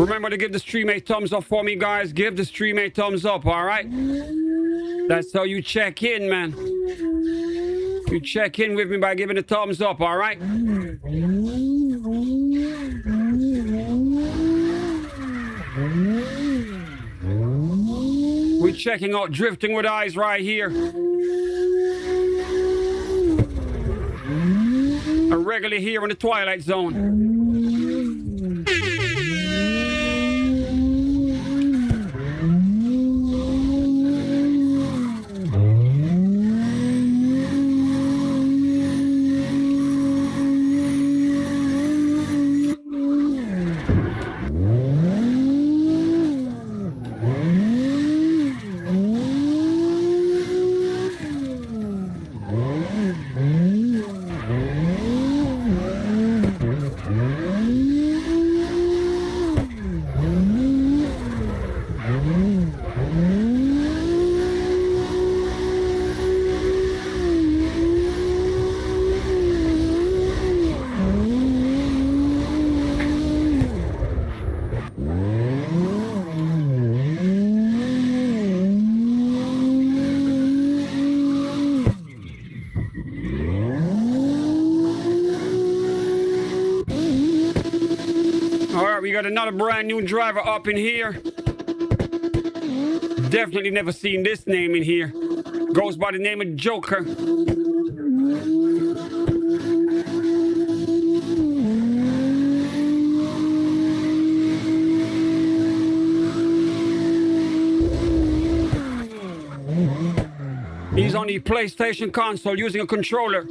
Remember to give the stream a thumbs up for me, guys. Give the stream a thumbs up, all right? That's how you check in, man. You check in with me by giving a thumbs up, all right? We're checking out Drifting with Eyes right here. And regularly here in the Twilight Zone. We got another brand new driver up in here. Definitely never seen this name in here. Goes by the name of Joker. He's on the PlayStation console using a controller.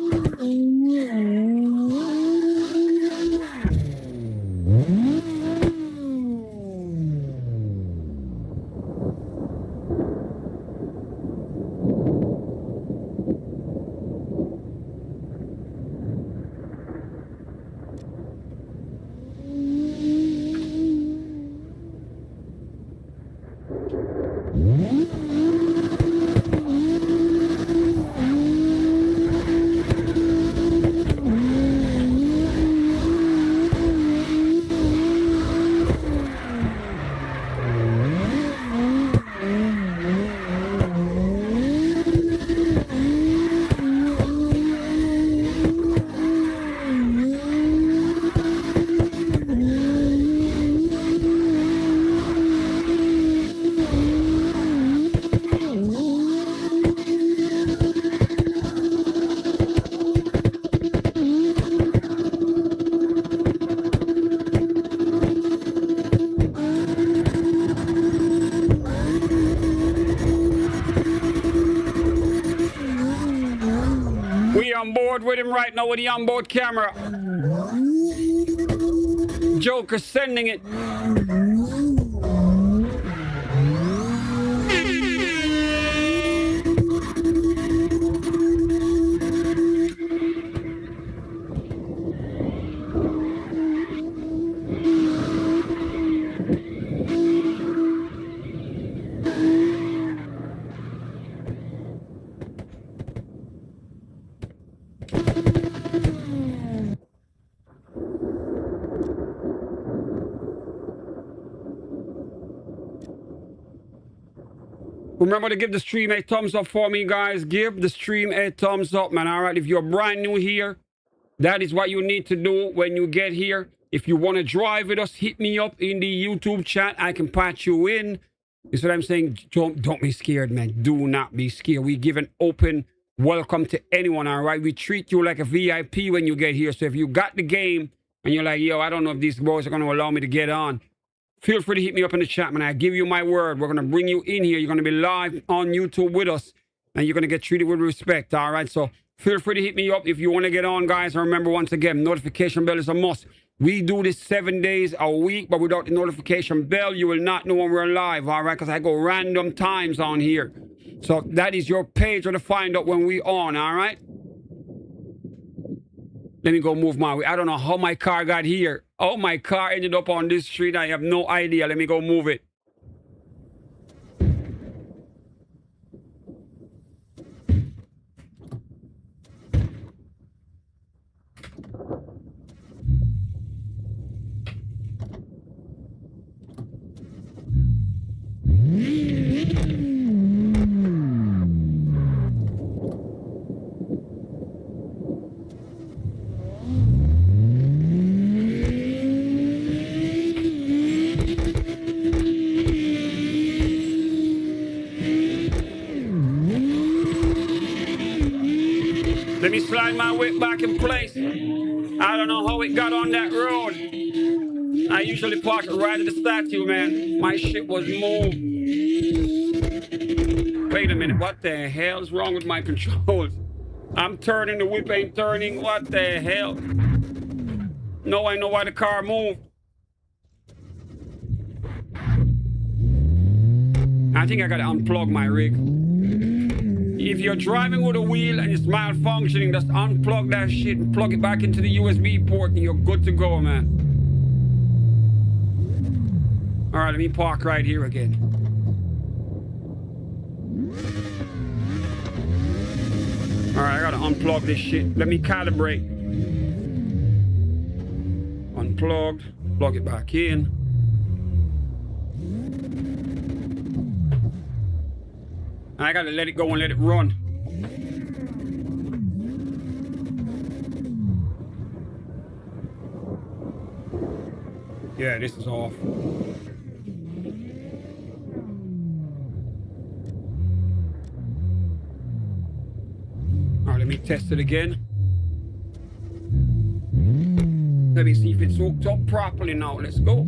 On board with him right now with the onboard camera. Joker sending it. Remember to give the stream a thumbs up for me, guys. Give the stream a thumbs up, man. All right, if you're brand new here, that is what you need to do when you get here. If you want to drive with us, hit me up in the YouTube chat. I can patch you in. That's what I'm saying. Don't be scared, man. Do not be scared. We give an open welcome to anyone, all right? We treat you like a VIP when you get here. So if you got the game and you're like, yo, I don't know if these boys are going to allow me to get on, feel free to hit me up in the chat, man. I give you my word. We're going to bring you in here. You're going to be live on YouTube with us, and you're going to get treated with respect, all right? So feel free to hit me up if you want to get on, guys. And remember, once again, notification bell is a must. We do this 7 days a week, but without the notification bell, you will not know when we're live, all right? Because I go random times on here. So that is your page where to find out when we on, all right? Let me go move my way. I don't know how my car got here. Oh, my car ended up on this street. I have no idea. Let me go move it. slide my whip back in place. I don't know how it got on that road. I usually park it right at the statue, man. My shit was moved. Wait a minute, what the hell is wrong with my controls? I'm turning, the whip ain't turning. What the hell? No, I know why the car moved. I think I gotta unplug my rig. If you're driving with a wheel and it's malfunctioning, just unplug that shit and plug it back into the USB port and you're good to go, man. All right, let me park right here again. All right, I gotta unplug this shit. Let me calibrate. Unplugged, plug it back in. I gotta let it go and let it run. Yeah, this is off. All right, let me test it again. Let me see if it's hooked up properly now. Let's go.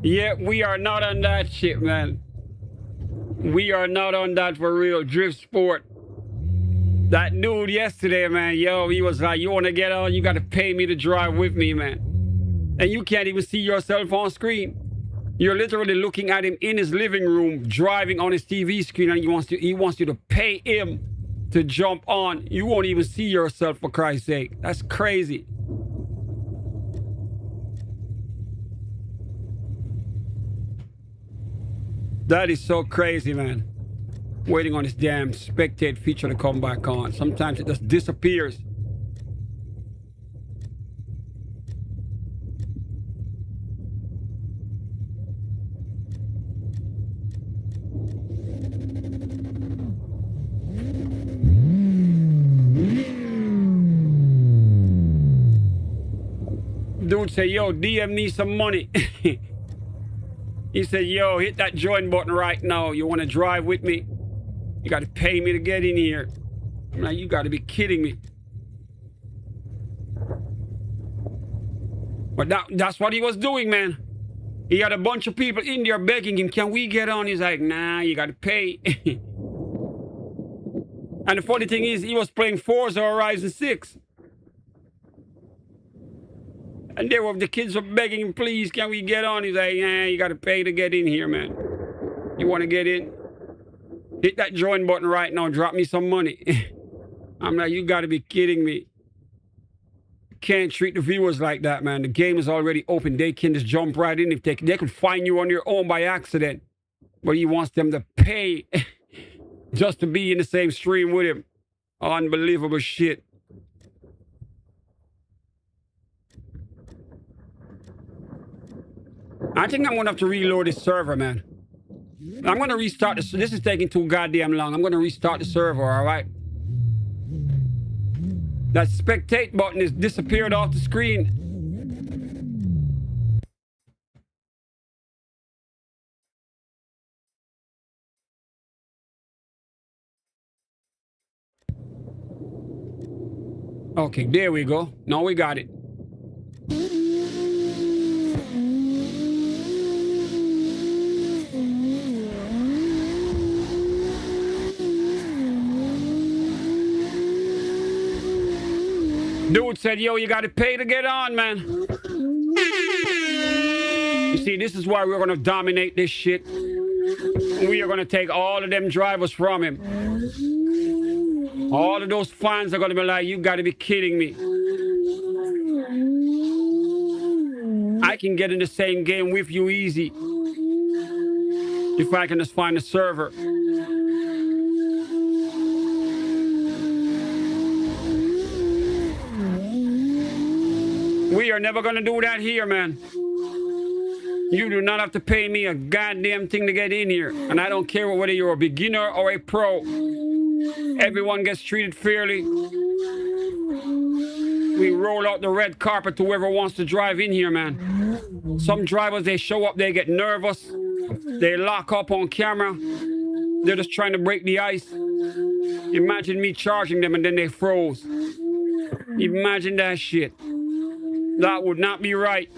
Yeah, we are not on that shit, man. We are not on that for real. Drift sport. That dude yesterday, man, yo, he was like, you want to get on? You got to pay me to drive with me, man. And you can't even see yourself on screen. You're literally looking at him in his living room, driving on his TV screen, and he wants you to pay him to jump on. You won't even see yourself, for Christ's sake. That's crazy. That is so crazy, man. Waiting on this damn spectate feature to come back on. Sometimes it just disappears. Dude said, yo, DM me some money. He said, yo, hit that join button right now. You want to drive with me? You got to pay me to get in here. I'm like, you got to be kidding me. But that's what he was doing, man. He had a bunch of people in there begging him, can we get on? He's like, nah, you got to pay. And the funny thing is, he was playing Forza Horizon 6. And the kids were begging him, please, can we get on? He's like, yeah, you got to pay to get in here, man. You want to get in? Hit that join button right now. Drop me some money. I'm like, you got to be kidding me. You can't treat the viewers like that, man. The game is already open. They can just jump right in. If they can find you on your own by accident. But he wants them to pay just to be in the same stream with him. Unbelievable shit. I think I'm going to have to reload this server, man. I'm going to restart this. This is taking too goddamn long. I'm going to restart the server, all right? That spectate button has disappeared off the screen. Okay, there we go. Now we got it. Dude said, yo, you got to pay to get on, man. You see, this is why we're going to dominate this shit. We are going to take all of them drivers from him. All of those fans are going to be like, you got to be kidding me. I can get in the same game with you easy. If I can just find a server. We are never going to do that here, man. You do not have to pay me a goddamn thing to get in here. And I don't care whether you're a beginner or a pro. Everyone gets treated fairly. We roll out the red carpet to whoever wants to drive in here, man. Some drivers, they show up, they get nervous. They lock up on camera. They're just trying to break the ice. Imagine me charging them and then they froze. Imagine that shit. That would not be right.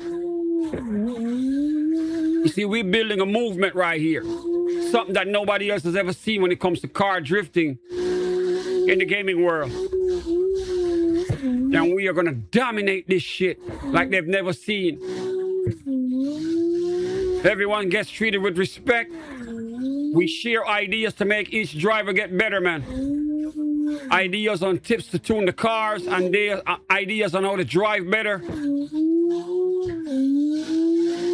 You see, we're building a movement right here. Something that nobody else has ever seen when it comes to car drifting in the gaming world. And we are going to dominate this shit like they've never seen. Everyone gets treated with respect. We share ideas to make each driver get better, man. Ideas on tips to tune the cars and ideas on how to drive better.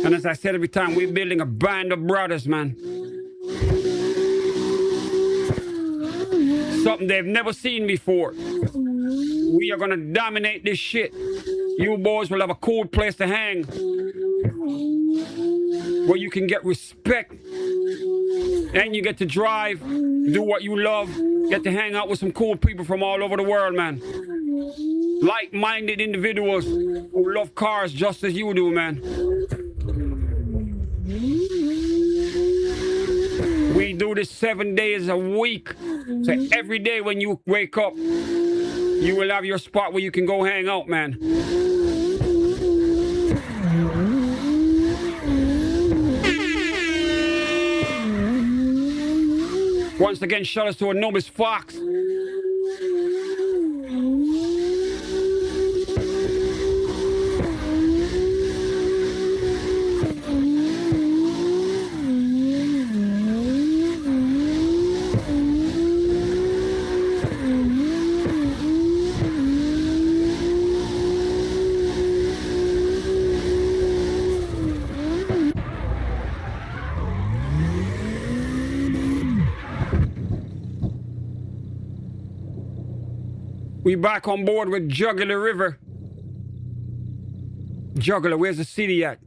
And as I said every time, we're building a band of brothers, man. Something they've never seen before. We are going to dominate this shit. You boys will have a cool place to hang. Where you can get respect. And you get to drive, do what you love. Get to hang out with some cool people from all over the world, man. Like-minded individuals who love cars just as you do, man. We do this 7 days a week. So every day when you wake up, you will have your spot where you can go hang out, man. Once again, shout out to Anubis Fox. We back on board with Jugular River. Jugular, where's the city at?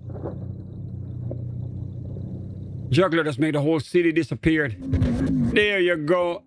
Jugular just made the whole city disappeared. There you go.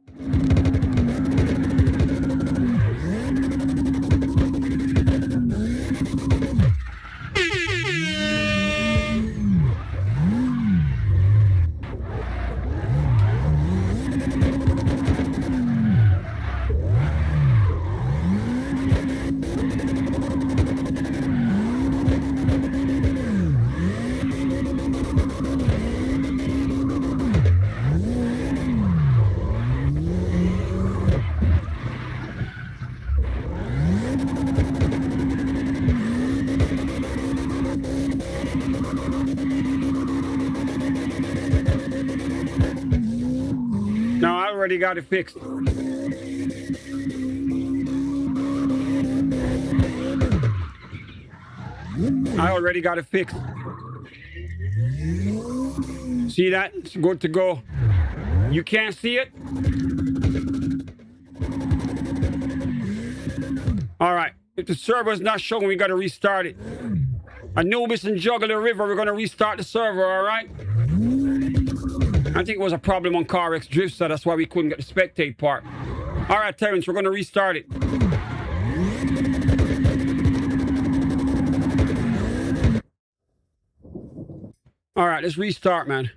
No, I already got it fixed. I already got it fixed. See that? It's good to go. You can't see it? All right. If the server's not showing, we got to restart it. Anubis and Jugular River, we're going to restart the server, all right? I think it was a problem on Carx Drift, so that's why we couldn't get the spectate part. All right, Terrence, we're going to restart it. All right, let's restart, man.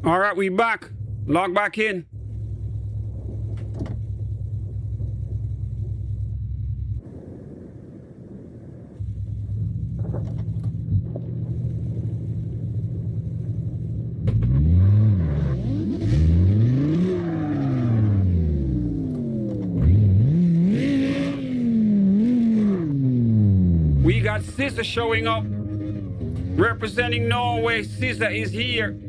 All right, we back. Log back in. We got SZA showing up. Representing Norway, SZA is here.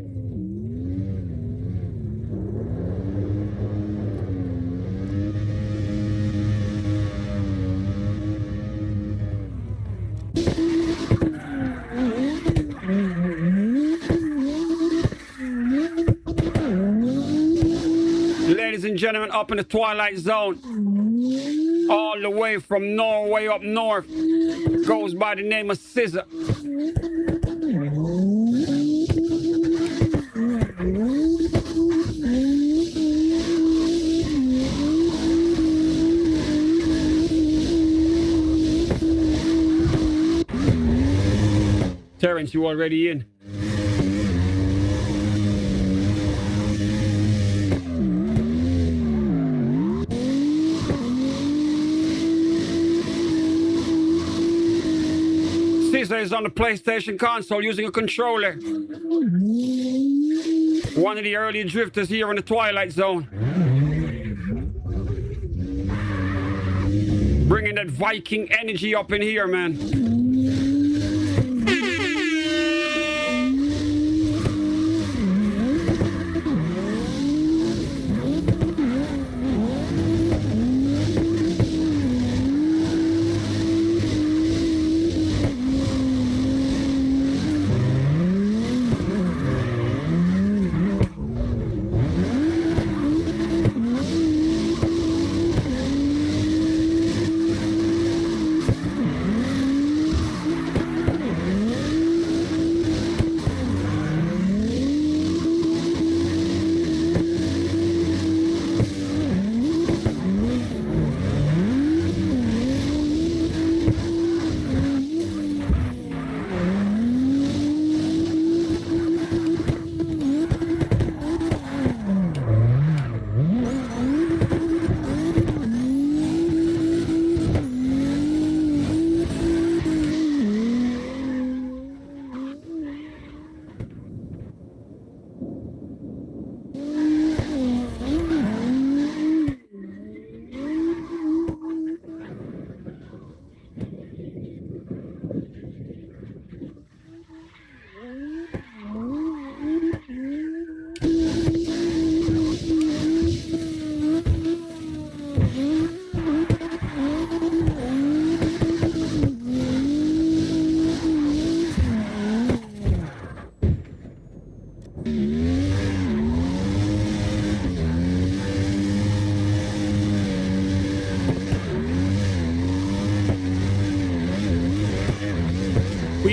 Ladies and gentlemen, up in the Twilight Zone, all the way from Norway up north, goes by the name of SZA. Terrence, you already in? SZA is on the PlayStation console using a controller. One of the early drifters here in the Twilight Zone. Bringing that Viking energy up in here, man.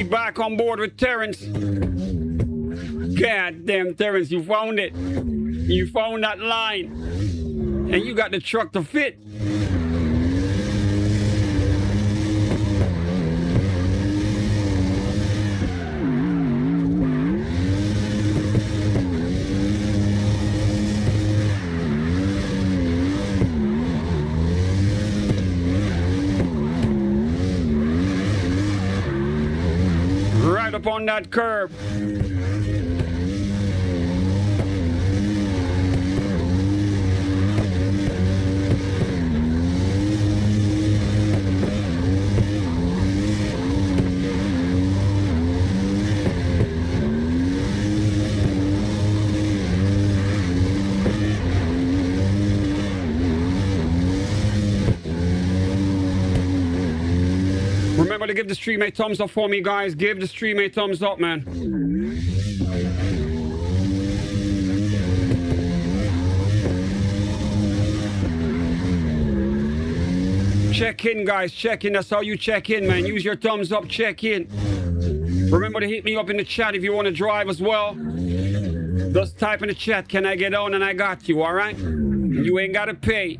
We back on board with Terrence. God damn, Terrence, you found it. You found that line. And you got the truck to fit. Right up on that curb. Remember to give the stream a thumbs up for me, guys. Give the stream a thumbs up, man. Check in, guys. Check in. That's how you check in, man. Use your thumbs up. Check in. Remember to hit me up in the chat if you want to drive as well. Just type in the chat, can I get on? And I got you, all right? You ain't got to pay.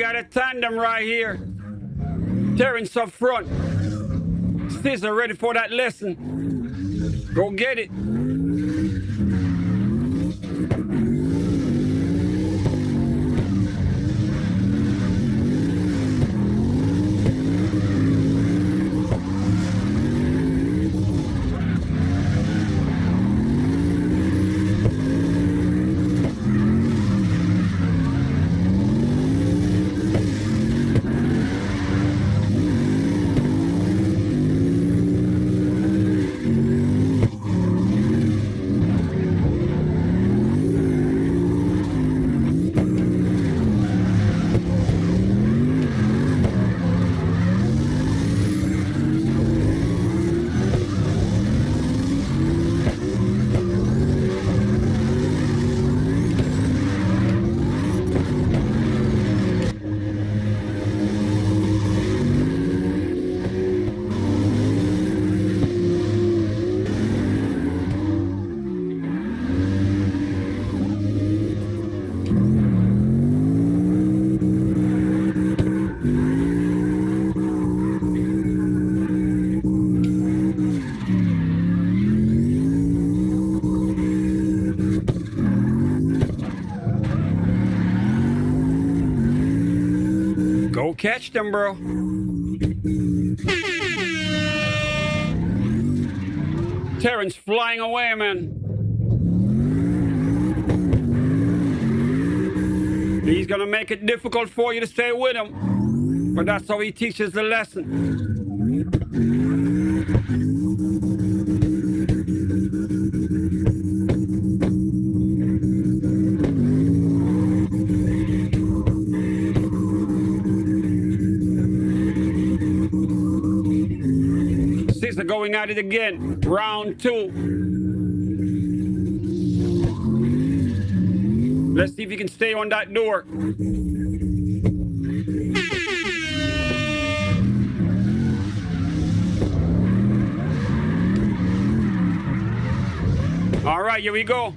A tandem right here. Terrence up front. Scissor ready for that lesson. Go get it. Go catch them, bro. Terrence flying away, man. He's gonna make it difficult for you to stay with him, but that's how he teaches the lesson. Scissor going at it again. Round two. Let's see if he can stay on that door. right, here we go.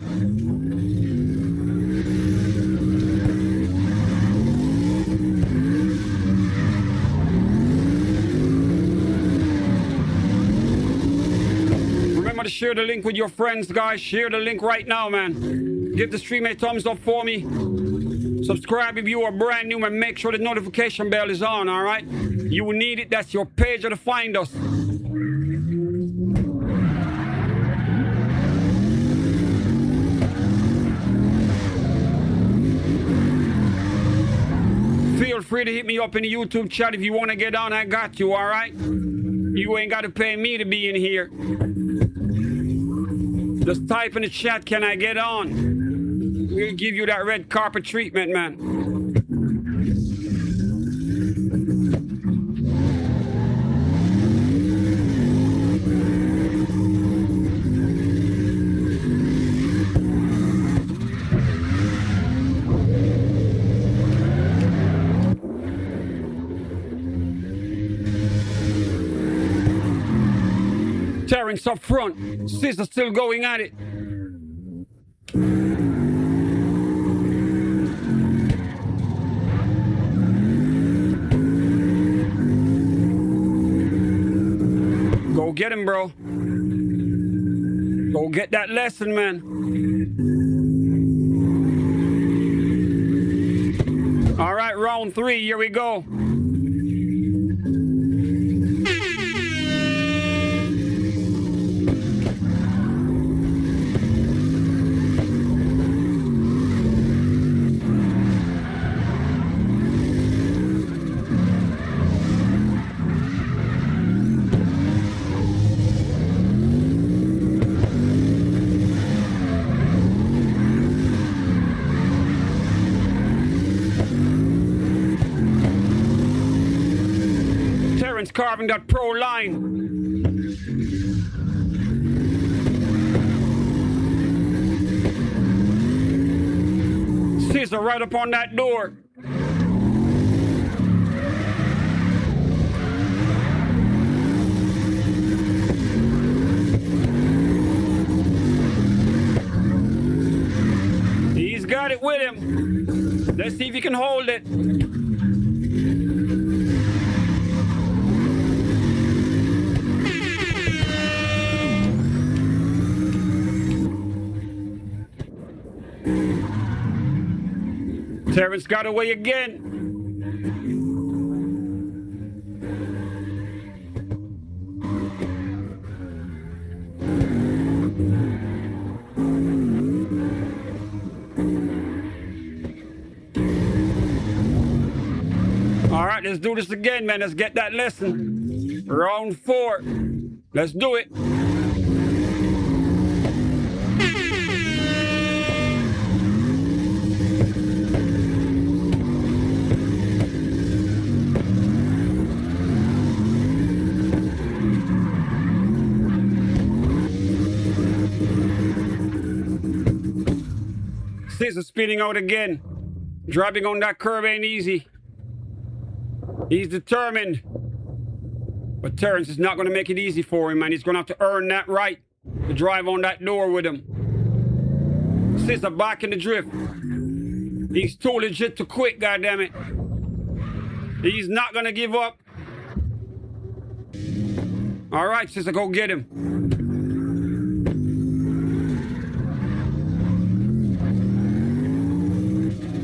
Remember to share the link with your friends, guys. Share the link right now, man. Give the stream a thumbs up for me. Subscribe if you are brand new, and make sure the notification bell is on, all right? You will need it. That's your page to find us. Feel free to hit me up in the YouTube chat if you want to get on. I got you, all right? You ain't got to pay me to be in here. Just type in the chat, can I get on? We'll give you that red carpet treatment, man. Terrence up front. Scissor still going at it. Go get him, bro. Go get that lesson, man. All right, round 3. Here we go. Carving that pro line. Scissor right up on that door. He's got it with him. Let's see if he can hold it. Terrence got away again. All right, let's do this again, man. Let's get that lesson. Round 4. Let's do it. Scissor spinning out again. Driving on that curve ain't easy. He's determined. But Terrence is not going to make it easy for him, man. He's going to have to earn that right to drive on that door with him. Scissor back in the drift. He's too legit to quit, goddammit. He's not going to give up. All right, Scissor, go get him.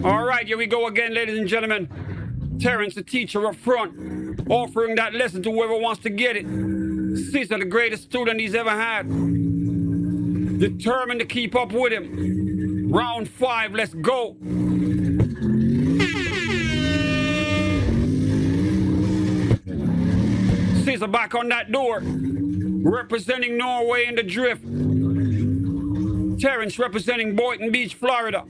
All right, here we go again, ladies and gentlemen. Terrence, the teacher up front, offering that lesson to whoever wants to get it. Scissor, the greatest student he's ever had. Determined to keep up with him. Round 5, let's go. Scissor back on that door. Representing Norway in the drift. Terrence representing Boynton Beach, Florida.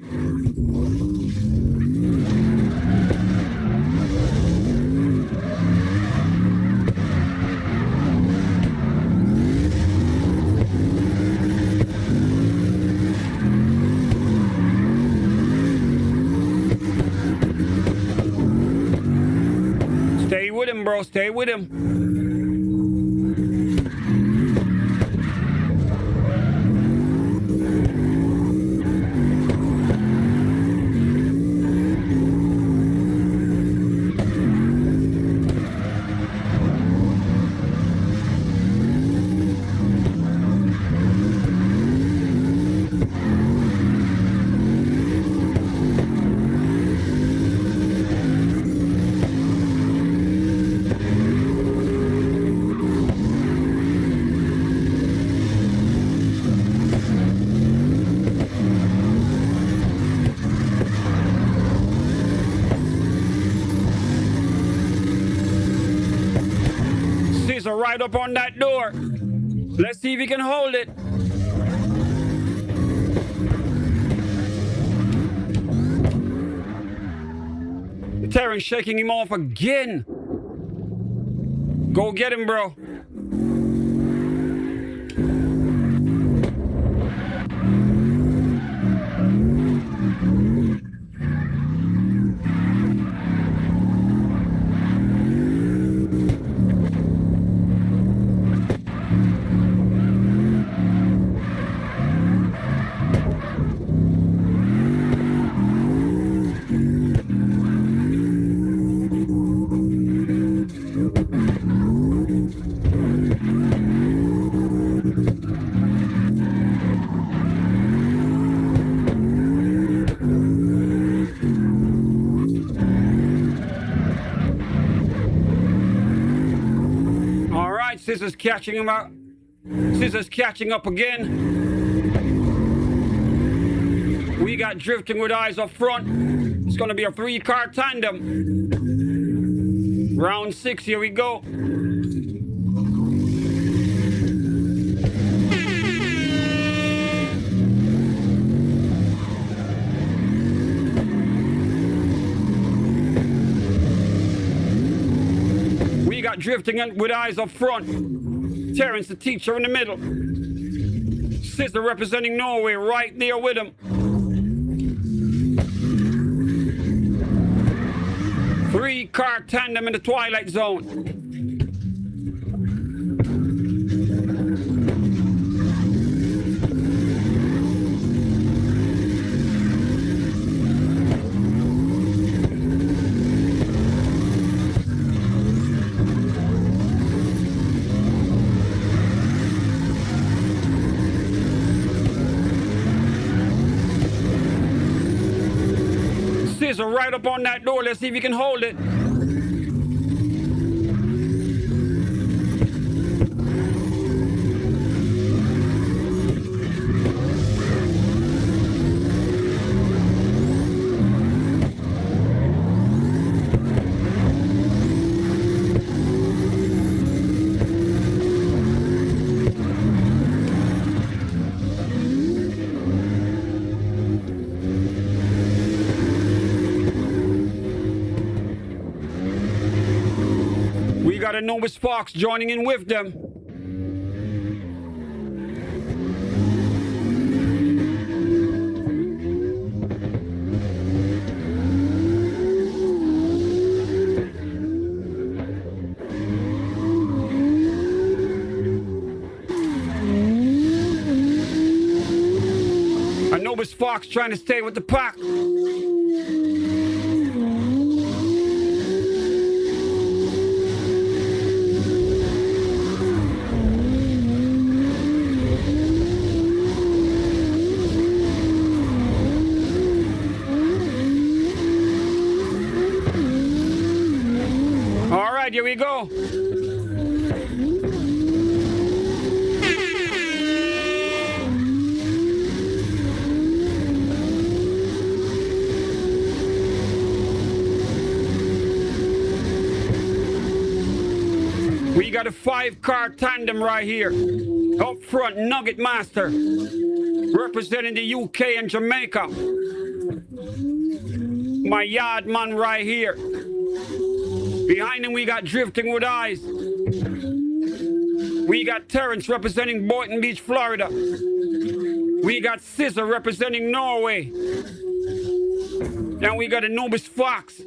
Stay with him, bro. Stay with him. Scissor right up on that door. Let's see if he can hold it. Terrence shaking him off again. Go get him, bro. Scissors catching him up. Scissors catching up again. We got drifting with eyes up front. It's going to be a 3-car tandem. Round 6, here we go. We got drifting with eyes up front. Terrence, the teacher, in the middle. Scissor representing Norway right there with him. 3-car tandem in the twilight zone. Scissor right up on that door. Let's see if you can hold it. We got a Nova Sparks joining in with them. A Nova Sparks trying to stay with the pack. All right, here we go. We got a 5-car tandem right here. Up front, Nugget Master, representing the UK and Jamaica. My yard man right here. Behind him, we got Drifting with Eyes. We got Terrence representing Boynton Beach, Florida. We got Scissor representing Norway. And we got Anubis Fox.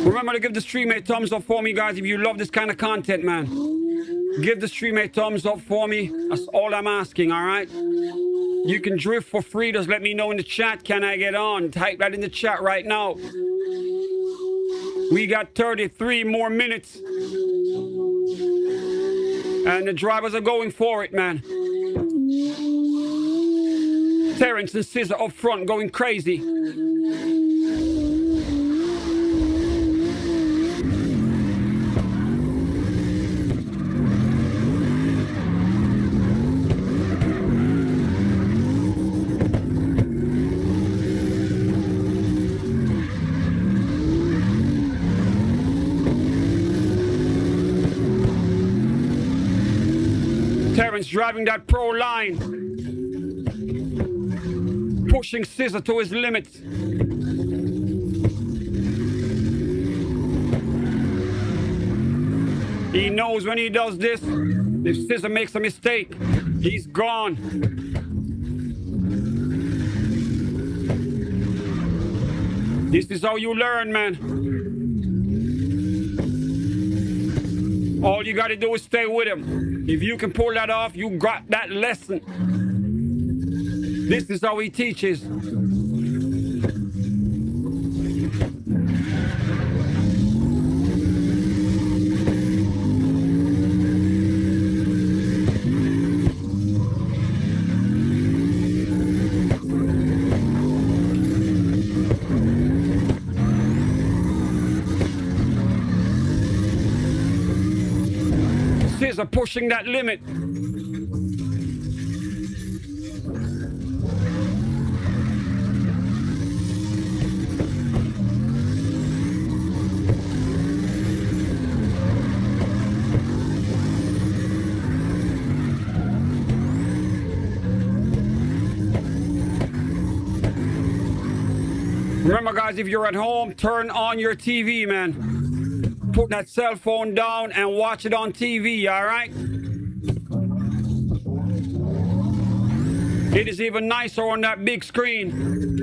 Remember to give the stream a thumbs up for me, guys, if you love this kind of content, man. Give the stream a thumbs up for me. That's all I'm asking, all right? You can drift for free. Just let me know in the chat. Can I get on? Type that in the chat right now. We got 33 more minutes. And the drivers are going for it, man. Terrence and Scissor up front going crazy. Terrence driving that pro line, pushing Scissor to his limits. He knows when he does this, if Scissor makes a mistake, he's gone. This is how you learn, man. All you gotta do is stay with him. If you can pull that off, you got that lesson. This is how he teaches. Scissor pushing that limit. Remember, guys, if you're at home, turn on your TV, man. Put that cell phone down and watch it on TV, all right? It is even nicer on that big screen.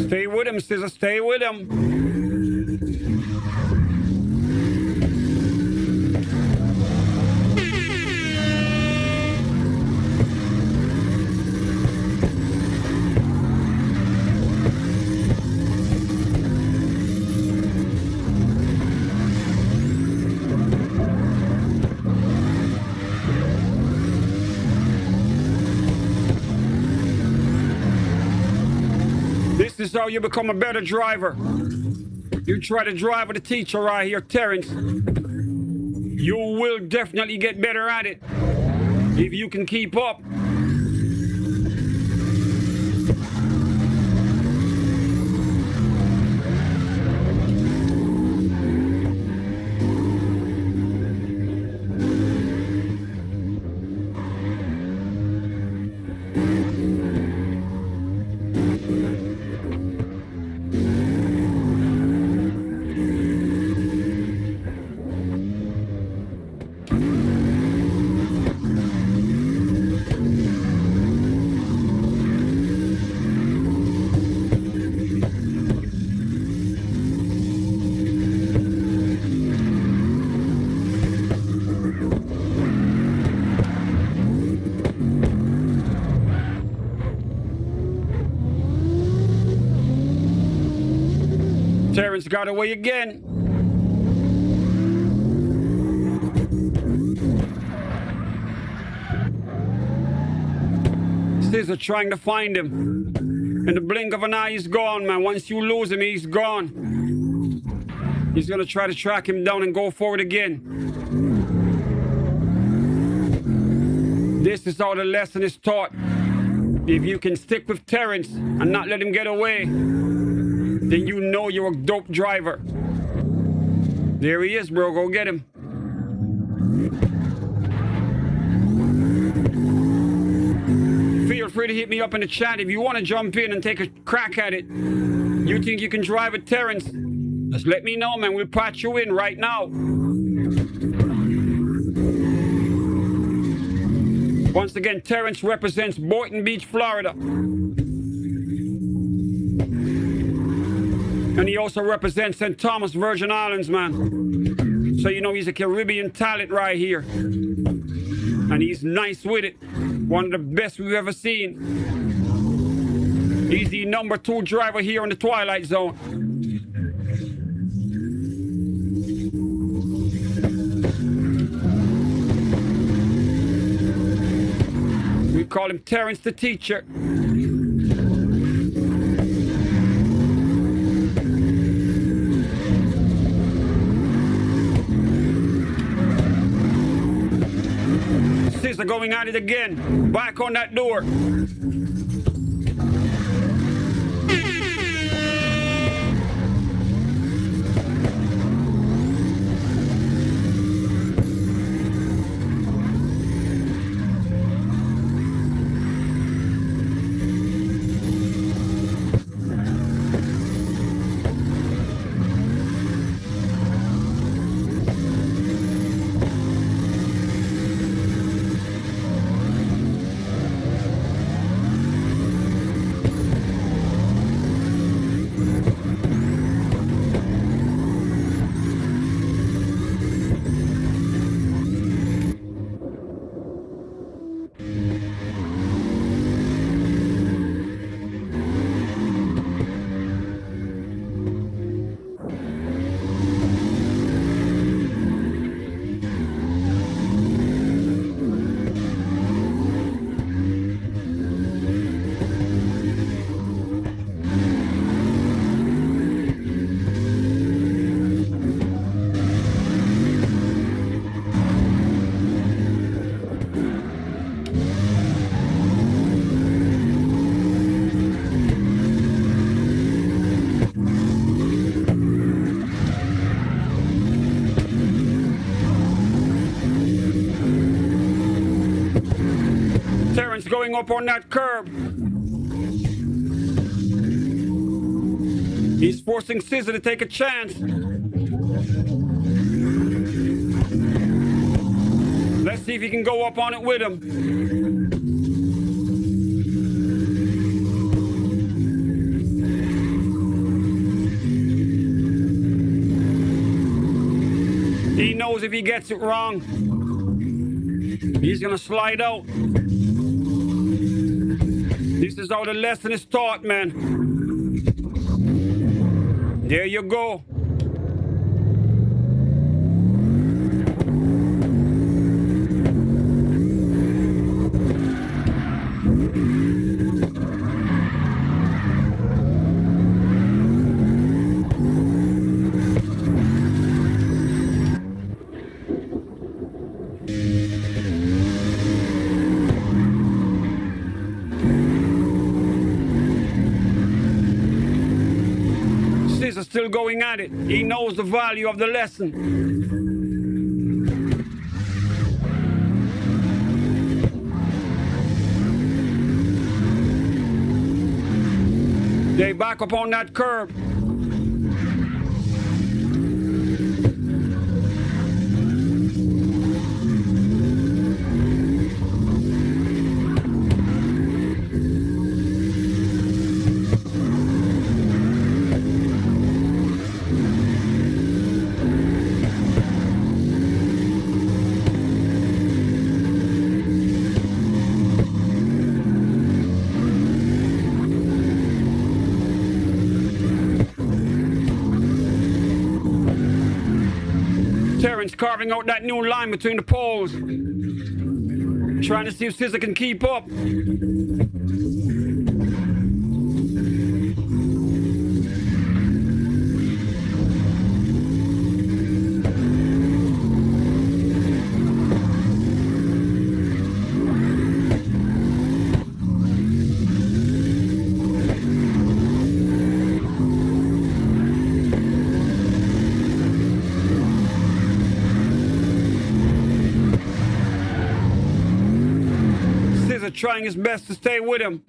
Stay with him, Scissor, stay with him. This is how you become a better driver. You try to drive with a teacher right here, Terrence. You will definitely get better at it if you can keep up. Terrence got away again. Scissor trying to find him. In the blink of an eye, he's gone, man. Once you lose him, he's gone. He's gonna try to track him down and go forward again. This is how the lesson is taught. If you can stick with Terrence and not let him get away, then you know you're a dope driver. There he is, bro. Go get him. Feel free to hit me up in the chat if you want to jump in and take a crack at it. You think you can drive with Terrence? Just let me know, man. We'll patch you in right now. Once again, Terrence represents Boynton Beach, Florida. And he also represents St. Thomas, Virgin Islands, man. So you know he's a Caribbean talent right here. And he's nice with it. One of the best we've ever seen. He's the number 2 driver here in the Twilight Zone. We call him Terrence the Teacher. Scissor going at it again. Back on that door. Terrence going up on that curb. He's forcing Scissor to take a chance. Let's see if he can go up on it with him. He knows if he gets it wrong, he's gonna slide out. This is how the lesson is taught, man. There you go. Is still going at it. He knows the value of the lesson. They back up on that curb. Terrence carving out that new line between the poles. Trying to see if Scissor can keep up. trying his best to stay with him.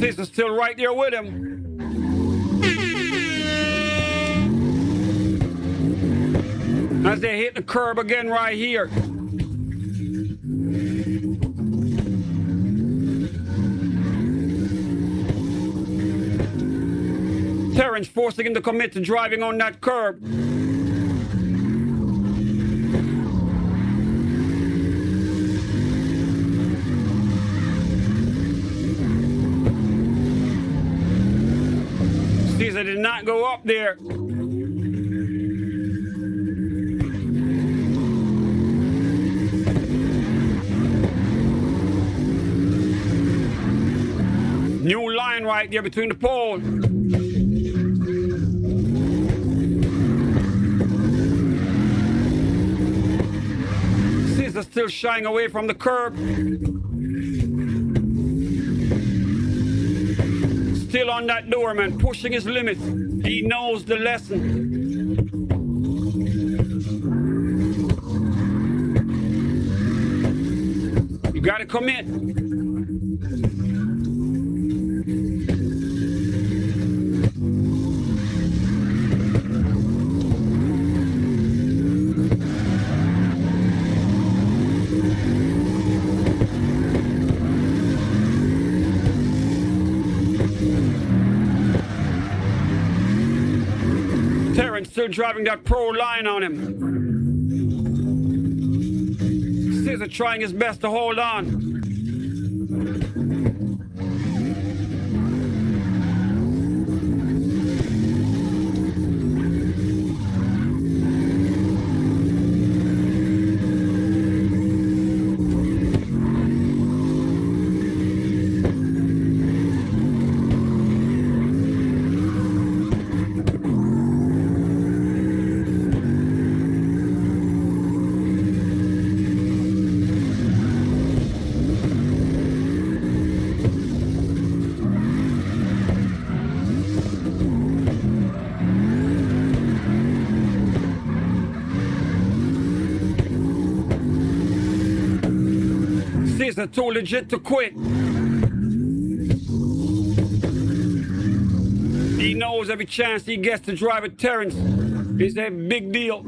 Sister's still right there with him. As they hit the curb again right here. Terrence forcing him to commit to driving on that curb. Caesar did not go up there. New line right there between the poles. Caesar still shying away from the curb. Still on that door, man, pushing his limits. He knows the lesson. You gotta commit. Terrence still driving that pro line on him. Caesar trying his best to hold on. Caesar too legit to quit. He knows every chance he gets to drive with Terrence is a big deal.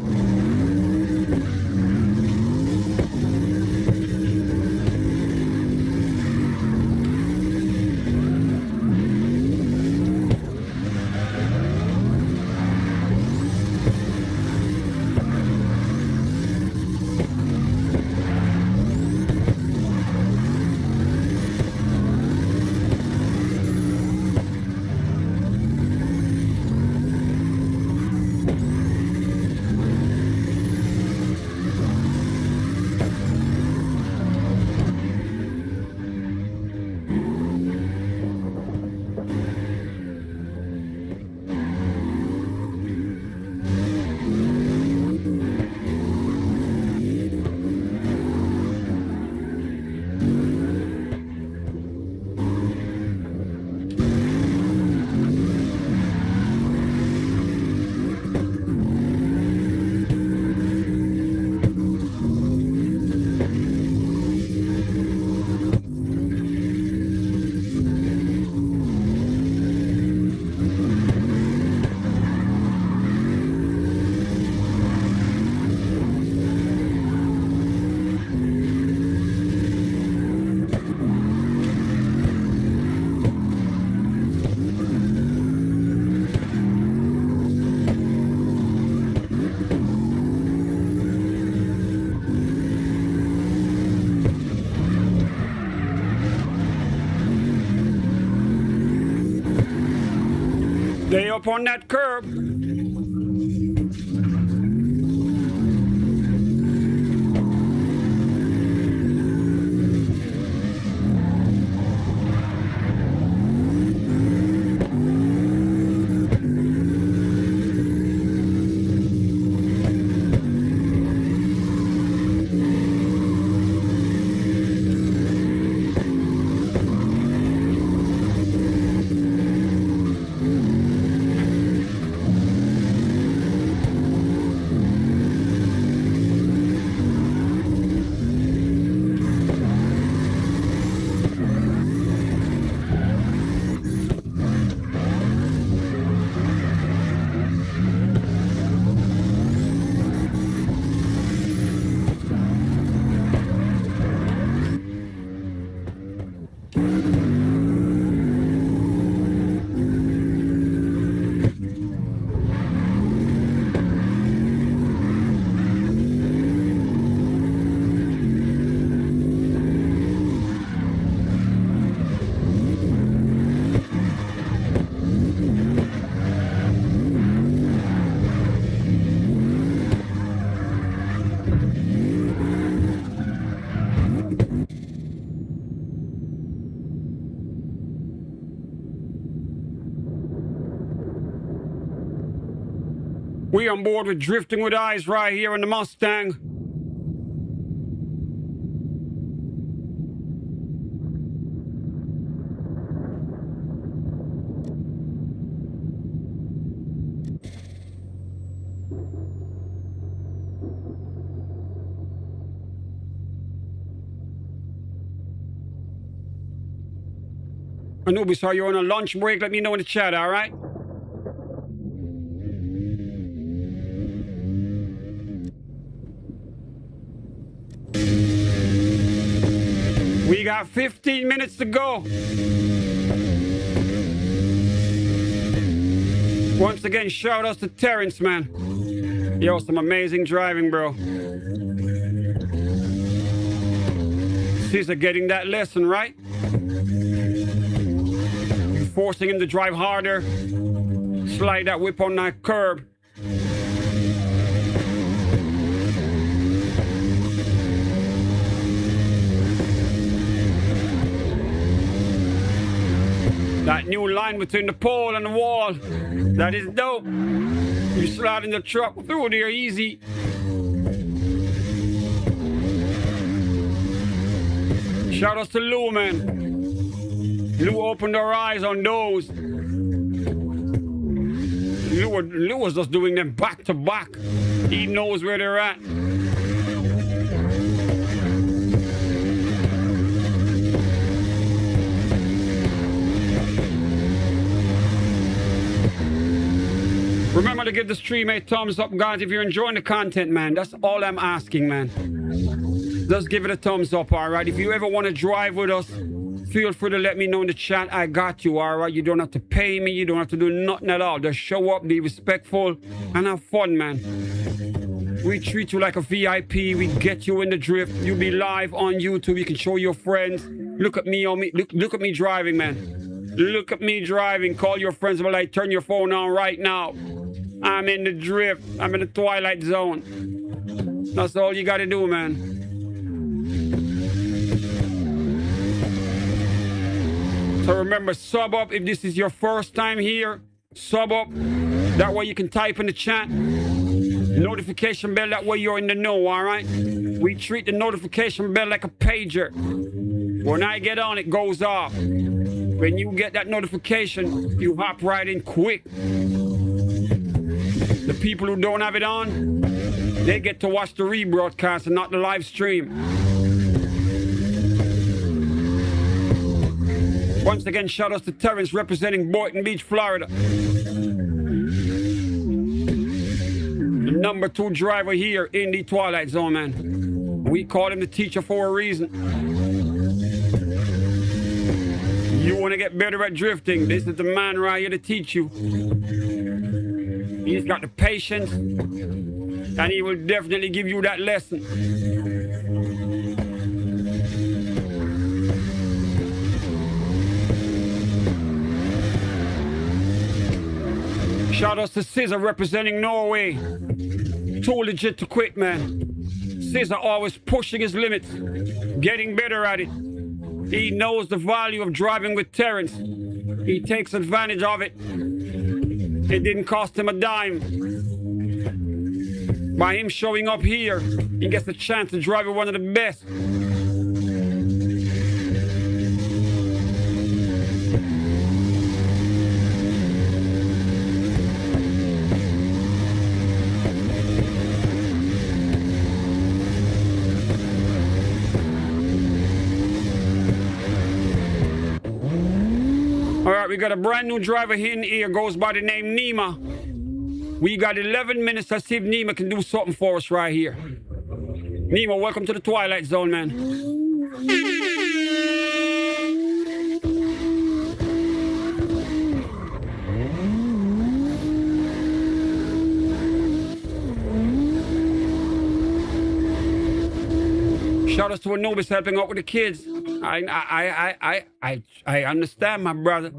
up on that curb. We on board with Drifting with Eyes right here in the Mustang. Anubis, are you on a lunch break? Let me know in the chat, all right? We got 15 minutes to go. Once again, shout outs to Terrence, man. Yo, some amazing driving, bro. Caesar getting that lesson, right? Forcing him to drive harder. Slide that whip on that curb. That new line between the pole and the wall. That is dope. You sliding the truck through there easy. Shout out to Lou, man. Lou opened our eyes on those. Lou was just doing them back to back. He knows where they're at. Remember to give the stream a thumbs up, guys, if you're enjoying the content, man. That's all I'm asking, man. Just give it a thumbs up, all right? If you ever want to drive with us, feel free to let me know in the chat. I got you, all right? You don't have to pay me. You don't have to do nothing at all. Just show up, be respectful, and have fun, man. We treat you like a VIP. We get you in the drift. You be live on YouTube. You can show your friends. Look at me on me. Look at me driving, man. Look at me driving. Call your friends. But like, turn your phone on right now. I'm in the drift. I'm in the twilight zone. That's all you got to do, man. So remember, sub up if this is your first time here. Sub up. That way you can type in the chat. Notification bell, that way you're in the know, all right? We treat the notification bell like a pager. When I get on, it goes off. When you get that notification, you hop right in quick. The people who don't have it on, they get to watch the rebroadcast and not the live stream. Once again, shout out to Terrence representing Boynton Beach, Florida. The number 2 driver here in the Twilight Zone, man. We call him the teacher for a reason. You want to get better at drifting, this is the man right here to teach you. He's got the patience, and he will definitely give you that lesson. Shout out to Scissor representing Norway. Too legit to quit, man. Scissor always pushing his limits, getting better at it. He knows the value of driving with Terrence. He takes advantage of it. It didn't cost him a dime. By him showing up here, he gets the chance to drive with one of the best. All right, we got a brand new driver in here, goes by the name Nima. We got 11 minutes to see if Nima can do something for us right here. Nima, welcome to the Twilight Zone, man. Shout out to Anubis helping out with the kids. I understand, my brother.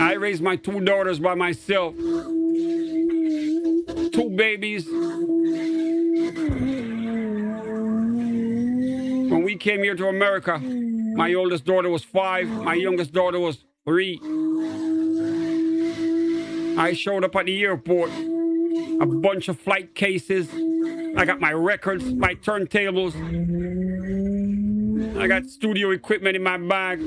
I raised my 2 daughters by myself. 2 babies. When we came here to America, my oldest daughter was 5, my youngest daughter was 3. I showed up at the airport, a bunch of flight cases. I got my records, my turntables. I got studio equipment in my bag.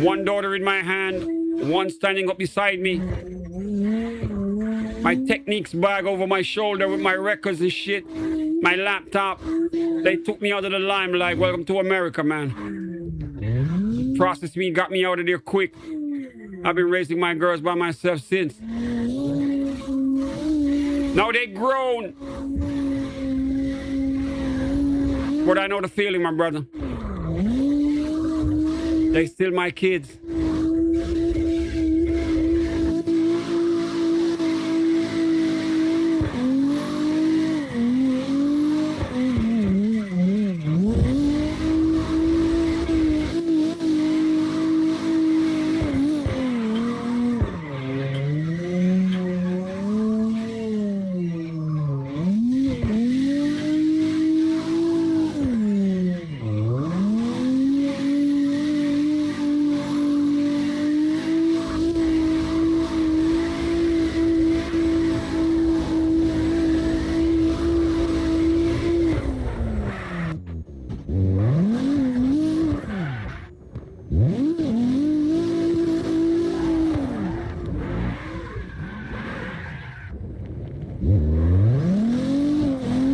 1 daughter in my hand, 1 standing up beside me. My Techniques bag over my shoulder with my records and shit. My laptop. They took me out of the limelight. Welcome to America, man. Processed me, got me out of there quick. I've been raising my girls by myself since. Now they grown. But I know the feeling, my brother. They still my kids.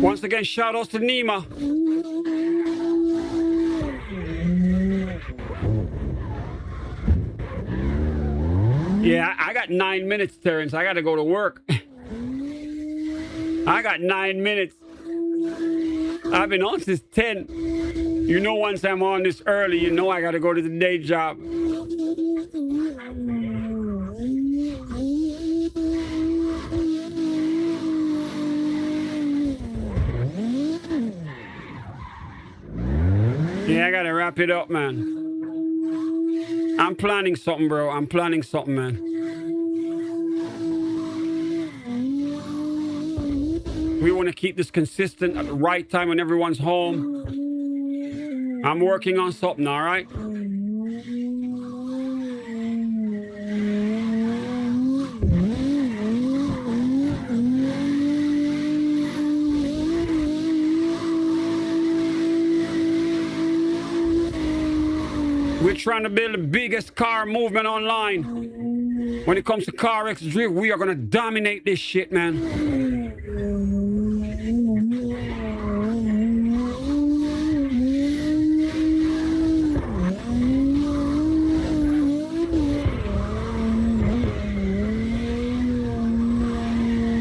Once again, shout outs to Nima. Yeah, I got 9 minutes, Terrence. I got to go to work. I got 9 minutes. I've been on since 10. You know, once I'm on this early, you know I got to go to the day job. Yeah, I gotta wrap it up, man. I'm planning something, bro. I'm planning something, man. We want to keep this consistent at the right time when everyone's home. I'm working on something, all right? We're trying to build the biggest car movement online. When it comes to Carx drift, we are gonna dominate this shit, man.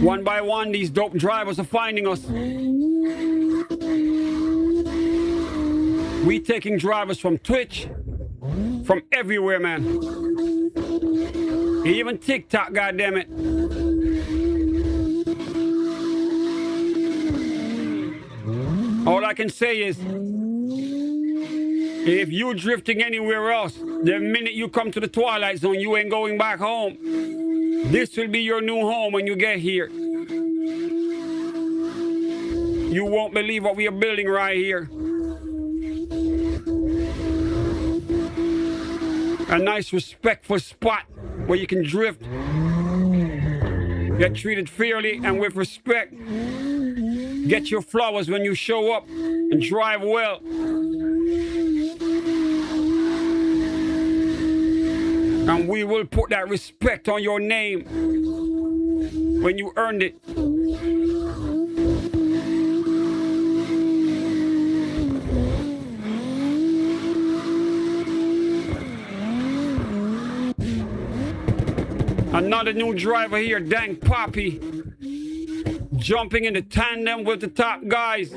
One by one, these dope drivers are finding us. We taking drivers from Twitch, from everywhere, man. Even TikTok, goddammit. All I can say is, If you drifting anywhere else, the minute you come to the Twilight Zone, you ain't going back home. This will be your new home when you get here. You won't believe what we are building right here. A nice respectful spot where you can drift. Get treated fairly and with respect. Get your flowers when you show up and drive well. And we will put that respect on your name when you earned it. Another new driver here, dang Poppy. Jumping in the tandem with the top guys.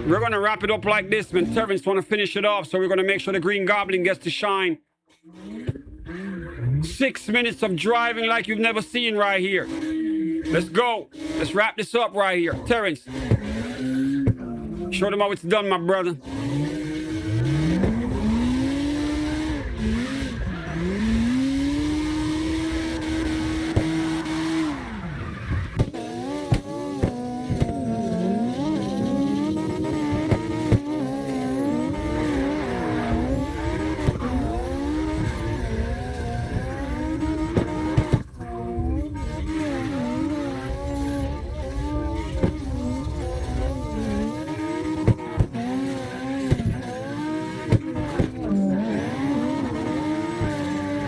We're gonna wrap it up like this, man. Terrence wanna finish it off, so we're gonna make sure the Green Goblin gets to shine. 6 minutes of driving like you've never seen right here. Let's go. Let's wrap this up right here. Terrence, show them how it's done, my brother.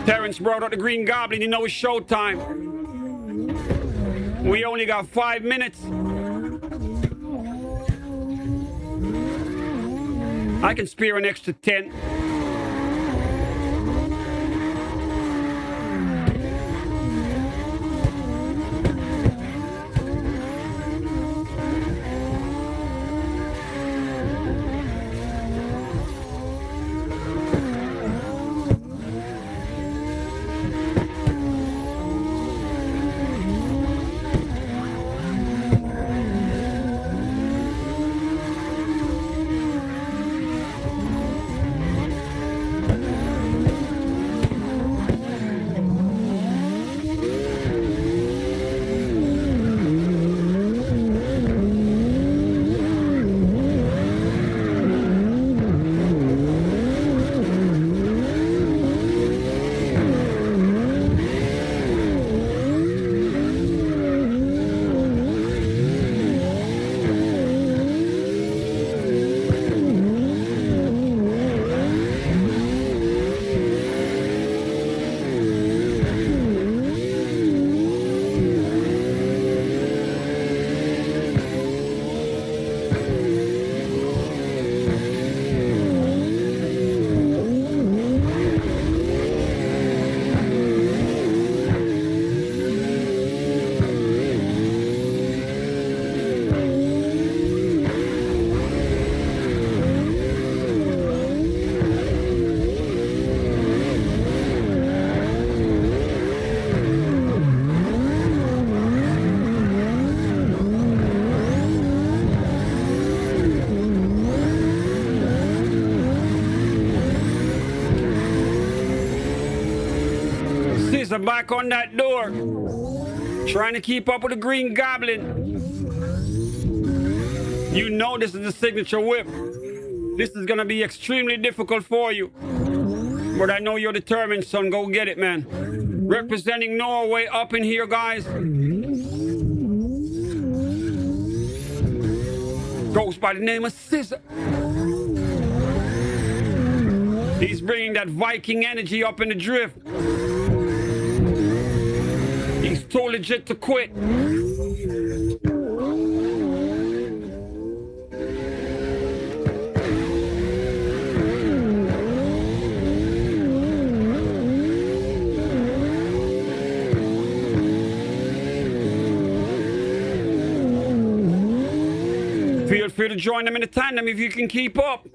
Terrence brought out the Green Goblin. You know it's showtime. We only got 5 minutes. I can spare an extra 10. I'm back on that door, trying to keep up with the Green Goblin. You know this is the signature whip. This is gonna be extremely difficult for you, but I know you're determined, son. Go get it, man. Representing Norway up in here, guys. Goes by the name of Scissor. He's bringing that Viking energy up in the drift. He's too legit to quit. Feel free to join them in the tandem if you can keep up.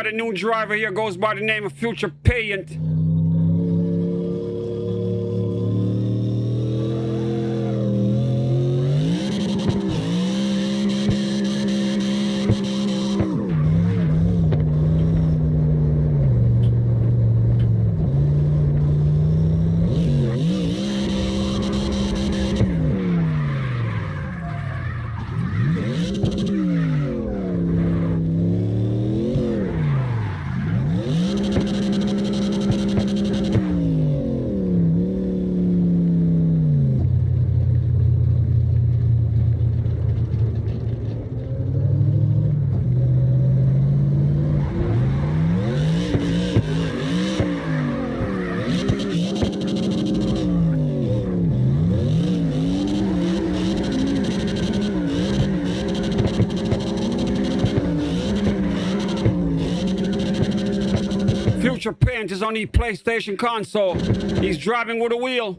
got a new driver here, goes by the name of Future Payant. Future Payant is on the PlayStation console. He's driving with a wheel.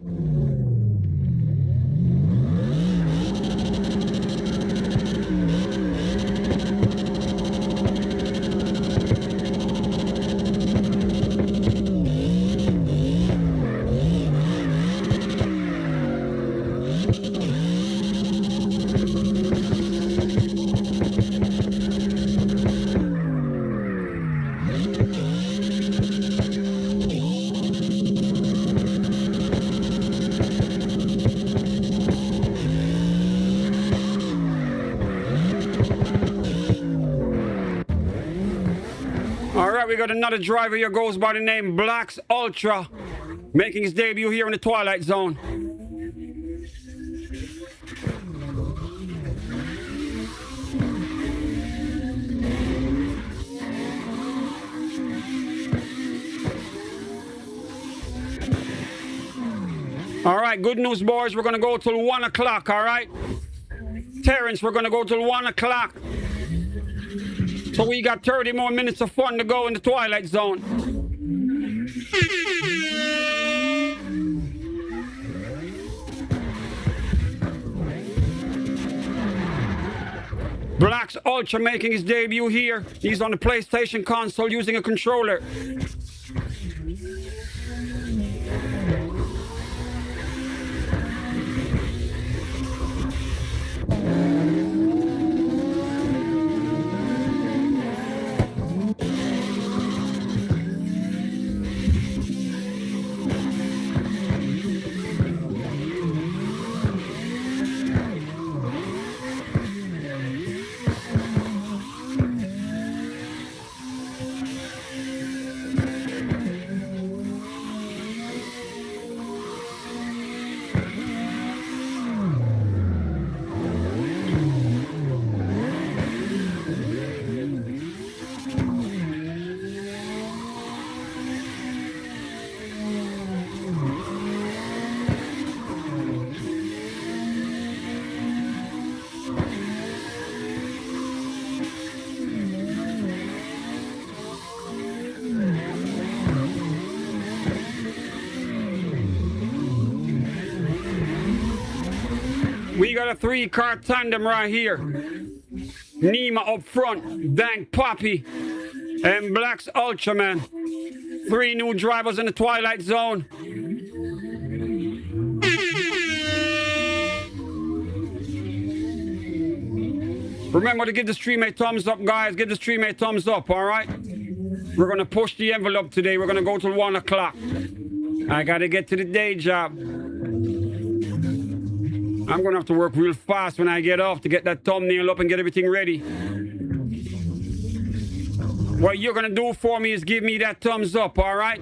All right, we got another driver here, goes by the name Blacks Ultra, making his debut here in the Twilight Zone. All right, good news, boys. We're going to go till 1 o'clock, all right? Terrence, we're going to go till 1 o'clock. So we got 30 more minutes of fun to go in the Twilight Zone. Blacks Ultra making his debut here. He's on the PlayStation console using a controller. We got a 3-car tandem right here. Nima up front, Dank Poppy, and Blacks Ultraman. 3 new drivers in the Twilight Zone. Remember to give the stream a thumbs up, guys. Give the stream a thumbs up, all right? We're going to push the envelope today. We're going to go till 1 o'clock. I got to get to the day job. I'm going to have to work real fast when I get off to get that thumbnail up and get everything ready. What you're going to do for me is give me that thumbs up, all right?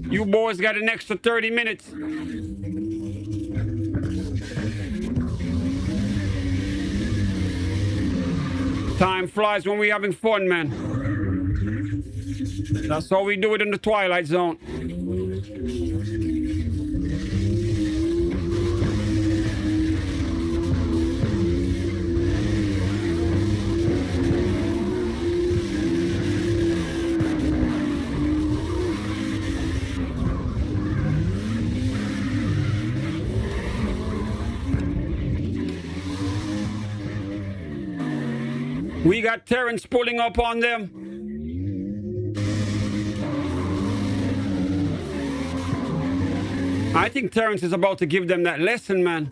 You boys got an extra 30 minutes. Time flies when we're having fun, man. That's how we do it in the Twilight Zone. We got Terrence pulling up on them. I think Terrence is about to give them that lesson, man.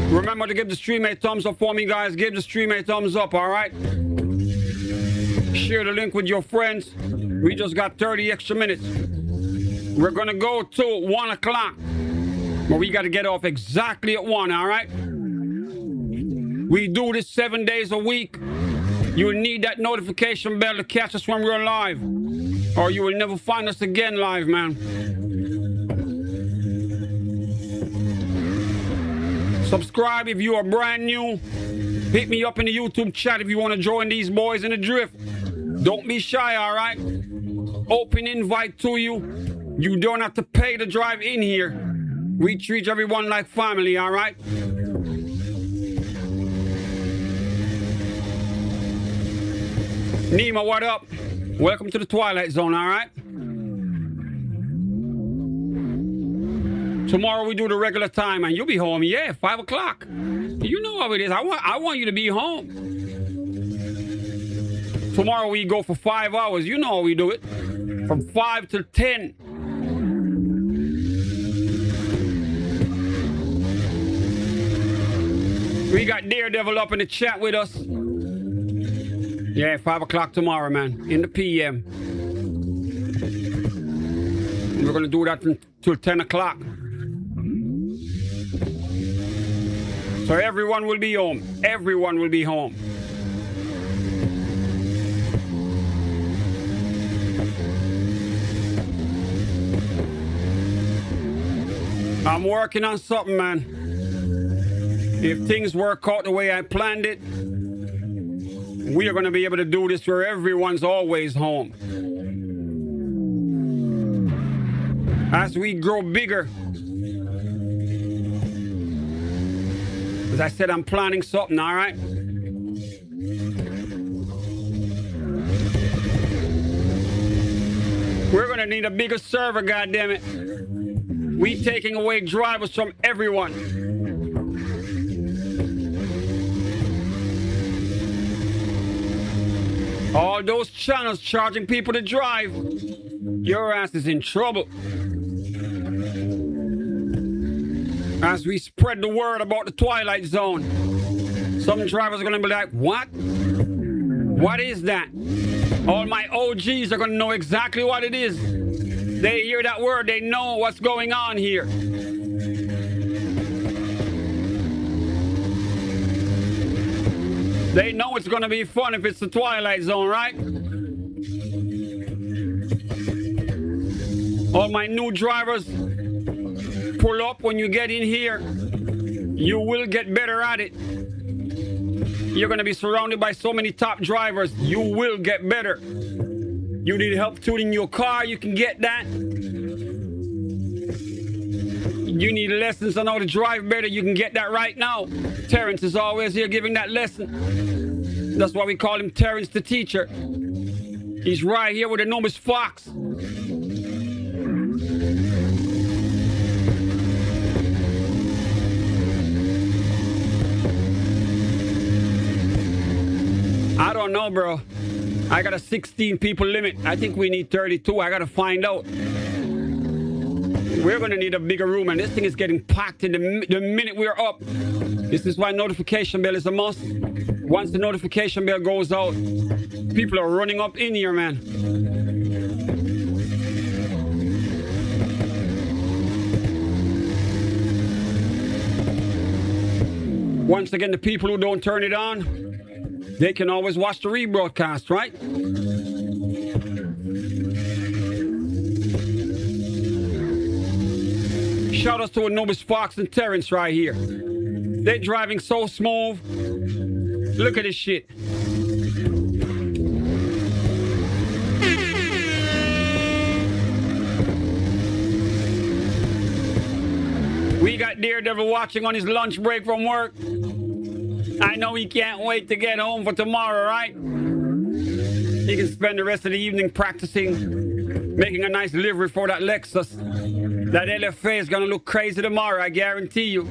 Remember to give the stream a thumbs up for me, guys. Give the stream a thumbs up, all right? Share the link with your friends. We just got 30 extra minutes. We're going to go to 1 o'clock. But we got to get off exactly at 1, all right? We do this 7 days a week. You will need that notification bell to catch us when we're live. Or you will never find us again live, man. Subscribe if you are brand new. Hit me up in the YouTube chat if you want to join these boys in the drift. Don't be shy, all right? Open invite to you. You don't have to pay to drive in here. We treat everyone like family, all right? Nima, what up? Welcome to the Twilight Zone, all right? Tomorrow we do the regular time, and you'll be home, yeah, 5 o'clock. You know how it is. I want you to be home. Tomorrow we go for 5 hours. You know how we do it. From 5 to 10. We got Daredevil up in the chat with us. Yeah, 5 o'clock tomorrow, man. In the PM. We're going to do that until 10 o'clock. So everyone will be home. Everyone will be home. I'm working on something, man. If things work out the way I planned it, we are going to be able to do this where everyone's always home. As we grow bigger, as I said, I'm planning something, all right? We're going to need a bigger server, goddammit. We taking away drivers from everyone. All those channels charging people to drive, your ass is in trouble. As we spread the word about the Twilight Zone, some drivers are going to be like, what? What is that? All my OGs are going to know exactly what it is. They hear that word, they know what's going on here. They know it's gonna be fun if it's the Twilight Zone, right? All my new drivers, pull up when you get in here. You will get better at it. You're gonna be surrounded by so many top drivers. You will get better. You need help tuning your car, you can get that. You need lessons on how to drive better, you can get that right now. Terrence is always here giving that lesson. That's why we call him Terrence the teacher. He's right here with the enormous fox. I don't know, bro. I got a 16 people limit. I think we need 32. I got to find out. We're going to need a bigger room, and this thing is getting packed in the minute we're up. This is why notification bell is a must. Once the notification bell goes out, people are running up in here, man. Once again, the people who don't turn it on, they can always watch the rebroadcast, right? Shout out to Anubis Fox and Terrence right here. They're driving so smooth. Look at this shit. We got Daredevil watching on his lunch break from work. I know he can't wait to get home for tomorrow, right? He can spend the rest of the evening practicing, making a nice livery for that Lexus. That LFA is gonna look crazy tomorrow, I guarantee you.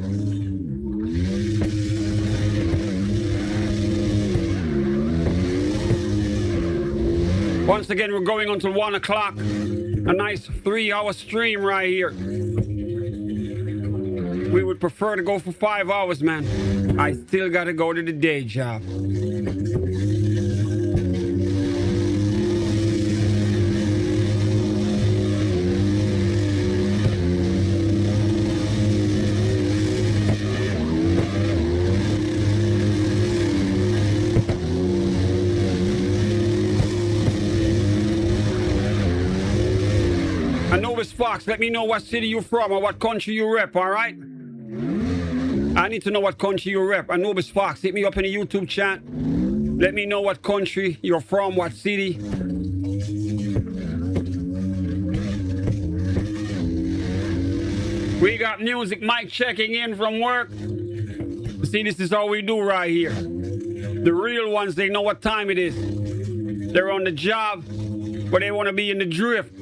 Once again, we're going until 1 o'clock. A nice 3-hour stream right here. We would prefer to go for 5 hours, man. I still gotta go to the day job. Anubis Fox, let me know what city you're from or what country you rep, all right? I need to know what country you rep. Anubis Fox, hit me up in the YouTube chat. Let me know what country you're from, what city. We got music mic checking in from work. See, this is how we do right here. The real ones, they know what time it is. They're on the job, but they want to be in the drift.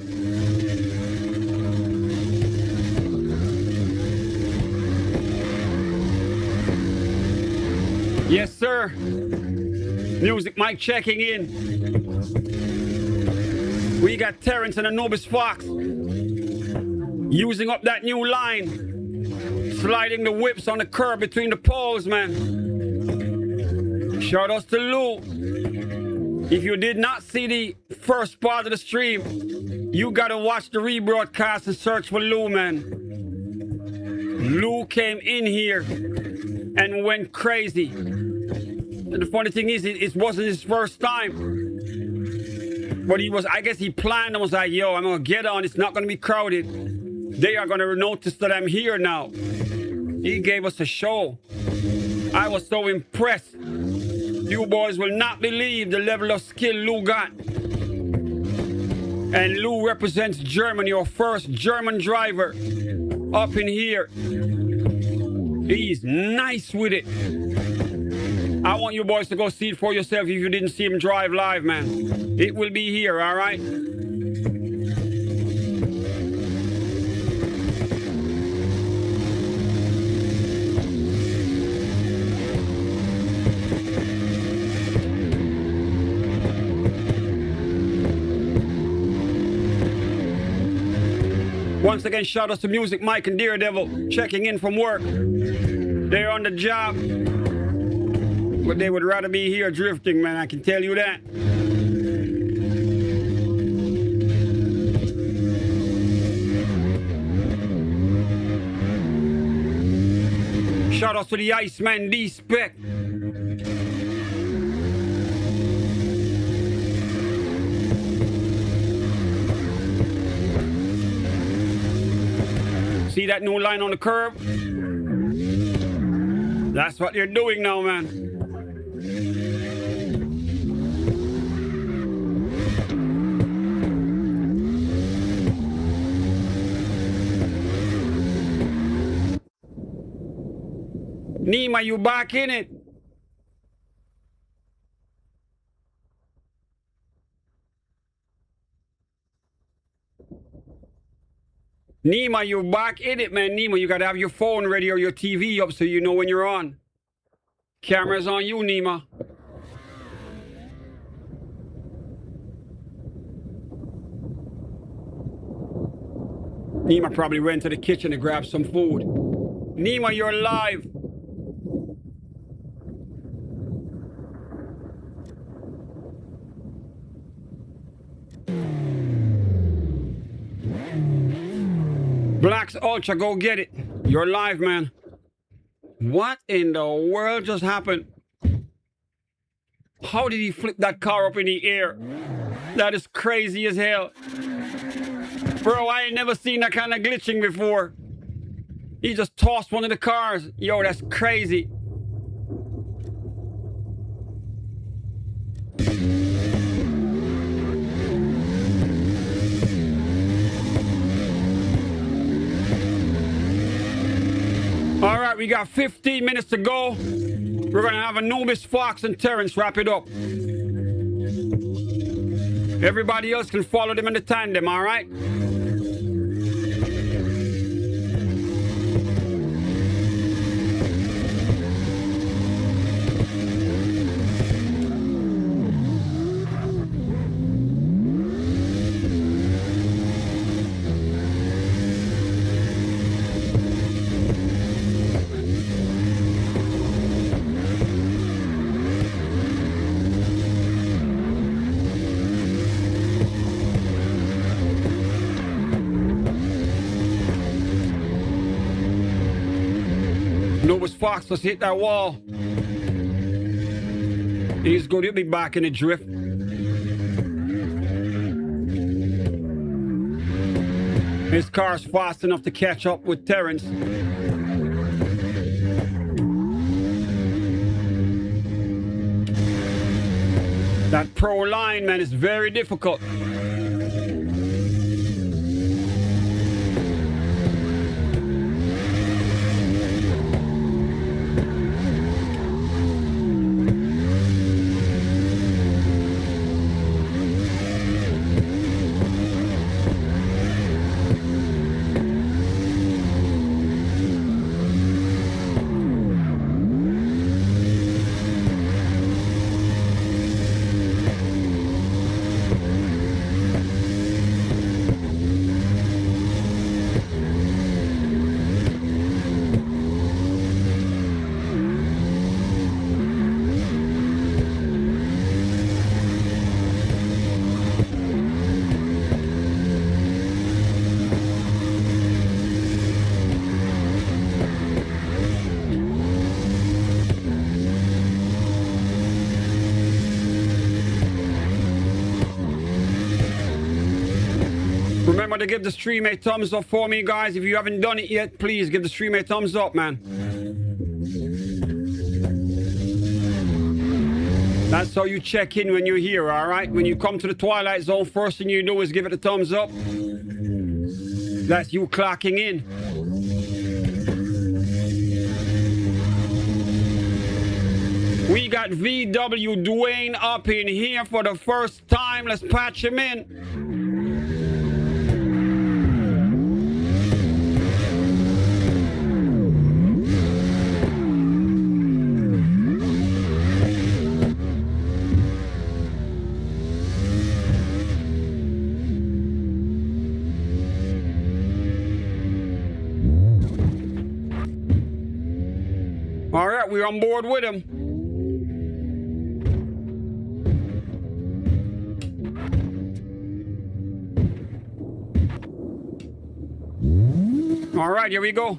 Yes, sir. Music mic checking in. We got Terrence and Anubis Fox using up that new line, sliding the whips on the curb between the poles, man. Shout outs to Lou. If you did not see the first part of the stream, you gotta watch the rebroadcast and search for Lou, man. Lou came in here and went crazy. And the funny thing is, it wasn't his first time. But I guess he planned and was like, yo, I'm gonna get on, it's not gonna be crowded. They are gonna notice that I'm here now. He gave us a show. I was so impressed. You boys will not believe the level of skill Lou got. And Lou represents Germany, your first German driver up in here. He's nice with it. I want you boys to go see it for yourself if you didn't see him drive live, man. It will be here, all right? Once again, shout out to Music Mike and Daredevil checking in from work. They're on the job, but they would rather be here drifting, man. I can tell you that. Shout out to the Iceman D-Spec. that new line on the curb? That's what they're doing now, man. Nima, you back in it? Nima, you back in it, man. Nima, you gotta have your phone ready or your TV up so you know when you're on. Camera's on you, Nima. Nima probably went to the kitchen to grab some food. Nima, you're live. Blacks Ultra, go get it. You're live, man. What in the world just happened? How did he flip that car up in the air? That is crazy as hell. Bro, I ain't never seen that kind of glitching before. He just tossed one of the cars. Yo, that's crazy. All right, we got 15 minutes to go. We're going to have Anubis, Fox, and Terrence wrap it up. Everybody else can follow them in the tandem, all right? Anubis Fox just hit that wall. He's good. He'll be back in the drift. His car's fast enough to catch up with Terrence. That pro line, man, is very difficult. Remember to give the stream a thumbs up for me, guys. If you haven't done it yet, please give the stream a thumbs up, man. That's how you check in when you're here, all right? When you come to the Twilight Zone, first thing you do is give it a thumbs up. That's you clocking in. We got VW Dwayne up in here for the first time. Let's patch him in. All right, we're on board with him. All right, here we go.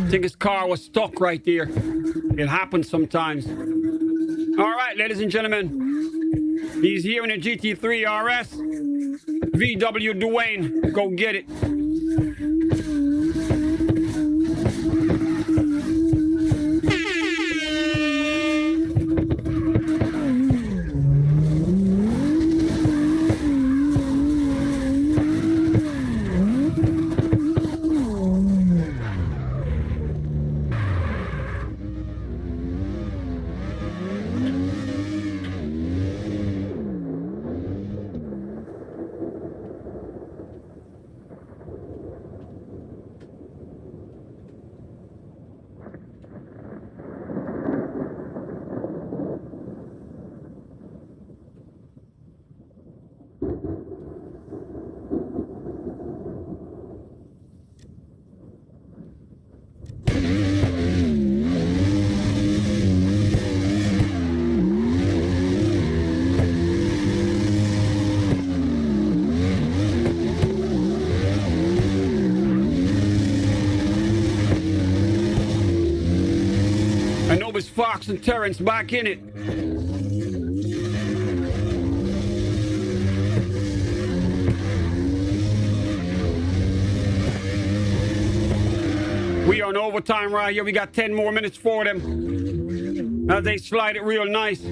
I think his car was stuck right there. It happens sometimes. All right, ladies and gentlemen. He's here in a GT3 RS. VW Dwayne, go get it. Anubis Fox and Terrence back in it. We on overtime right here. We got 10 more minutes for them as they slide it real nice.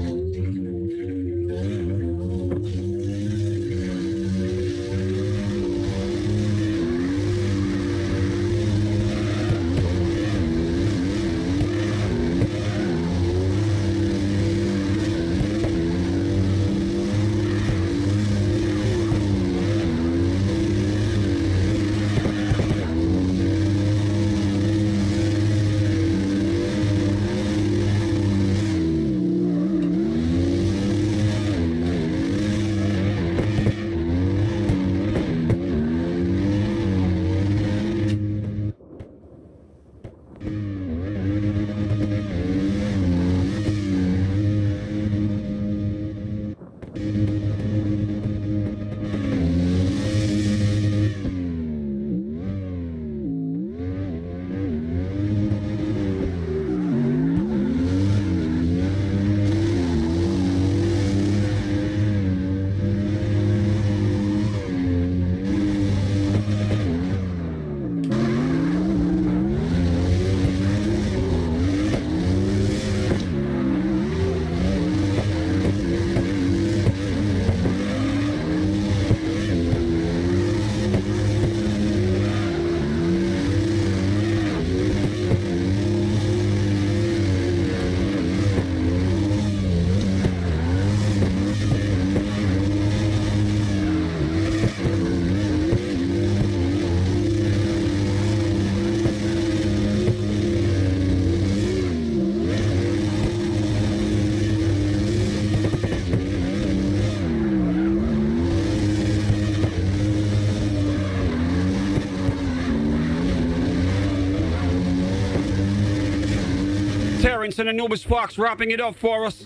Terrence and Anubis Fox wrapping it up for us.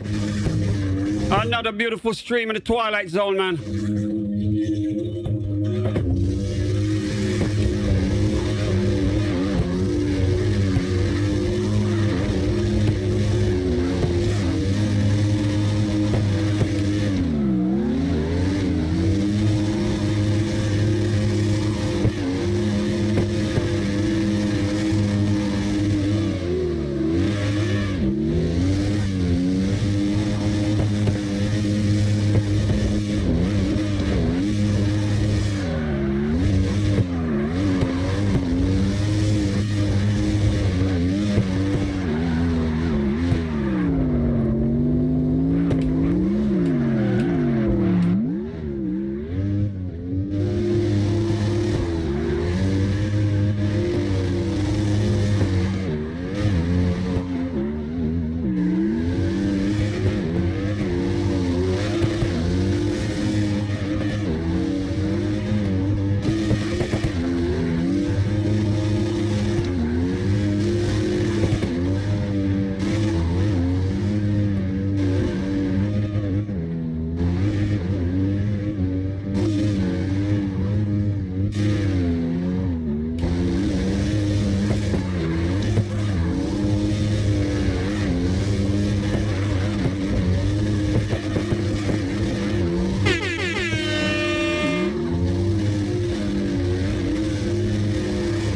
Another beautiful stream in the Twilight Zone, man.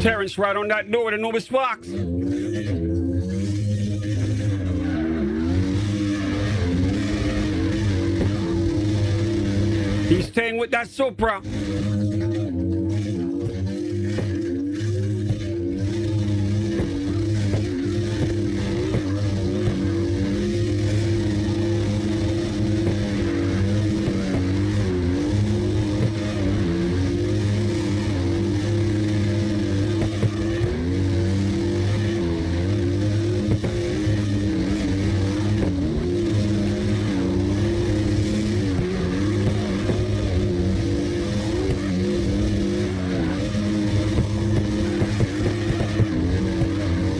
Terrence right on that door with Anubis Fox. He's staying with that Supra.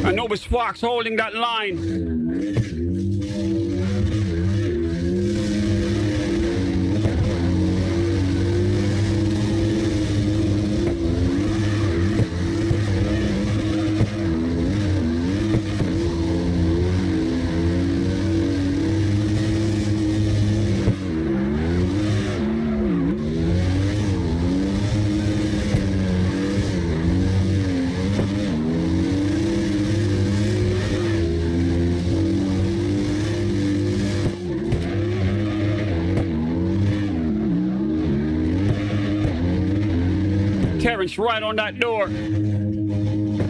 Anubis Fox holding that line. Terrence right on that door.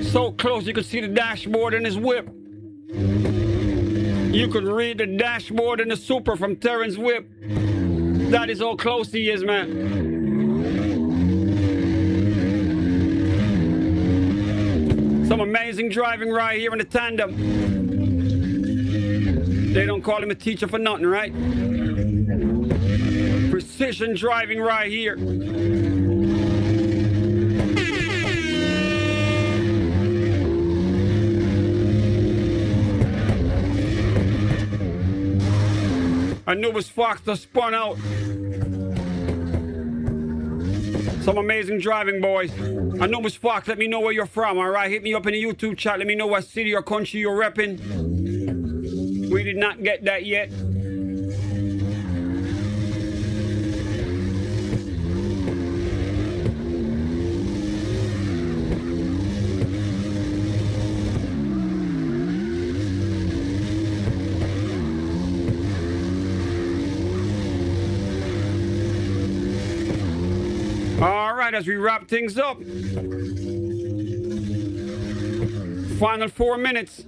So close you could see the dashboard in his whip. You could read the dashboard in the super from Terrence's whip. That is how close he is, man. Some amazing driving right here in the tandem. They don't call him a teacher for nothing, right? Precision driving right here. Anubis Fox just spun out. Some amazing driving, boys. Anubis Fox, let me know where you're from, all right? Hit me up in the YouTube chat. Let me know what city or country you're repping. We did not get that yet. All right, as we wrap things up, final 4 minutes.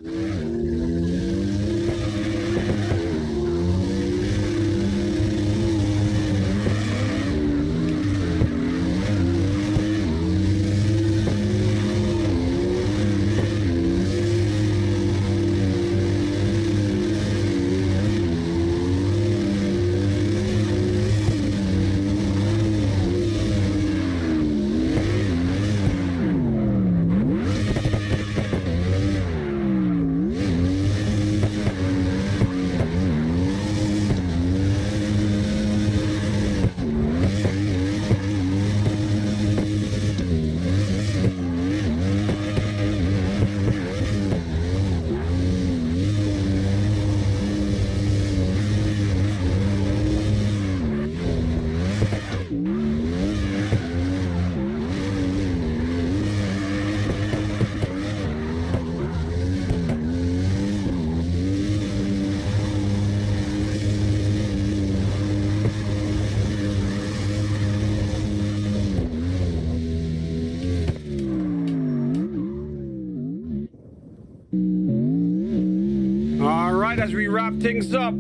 All right, as we wrap things up.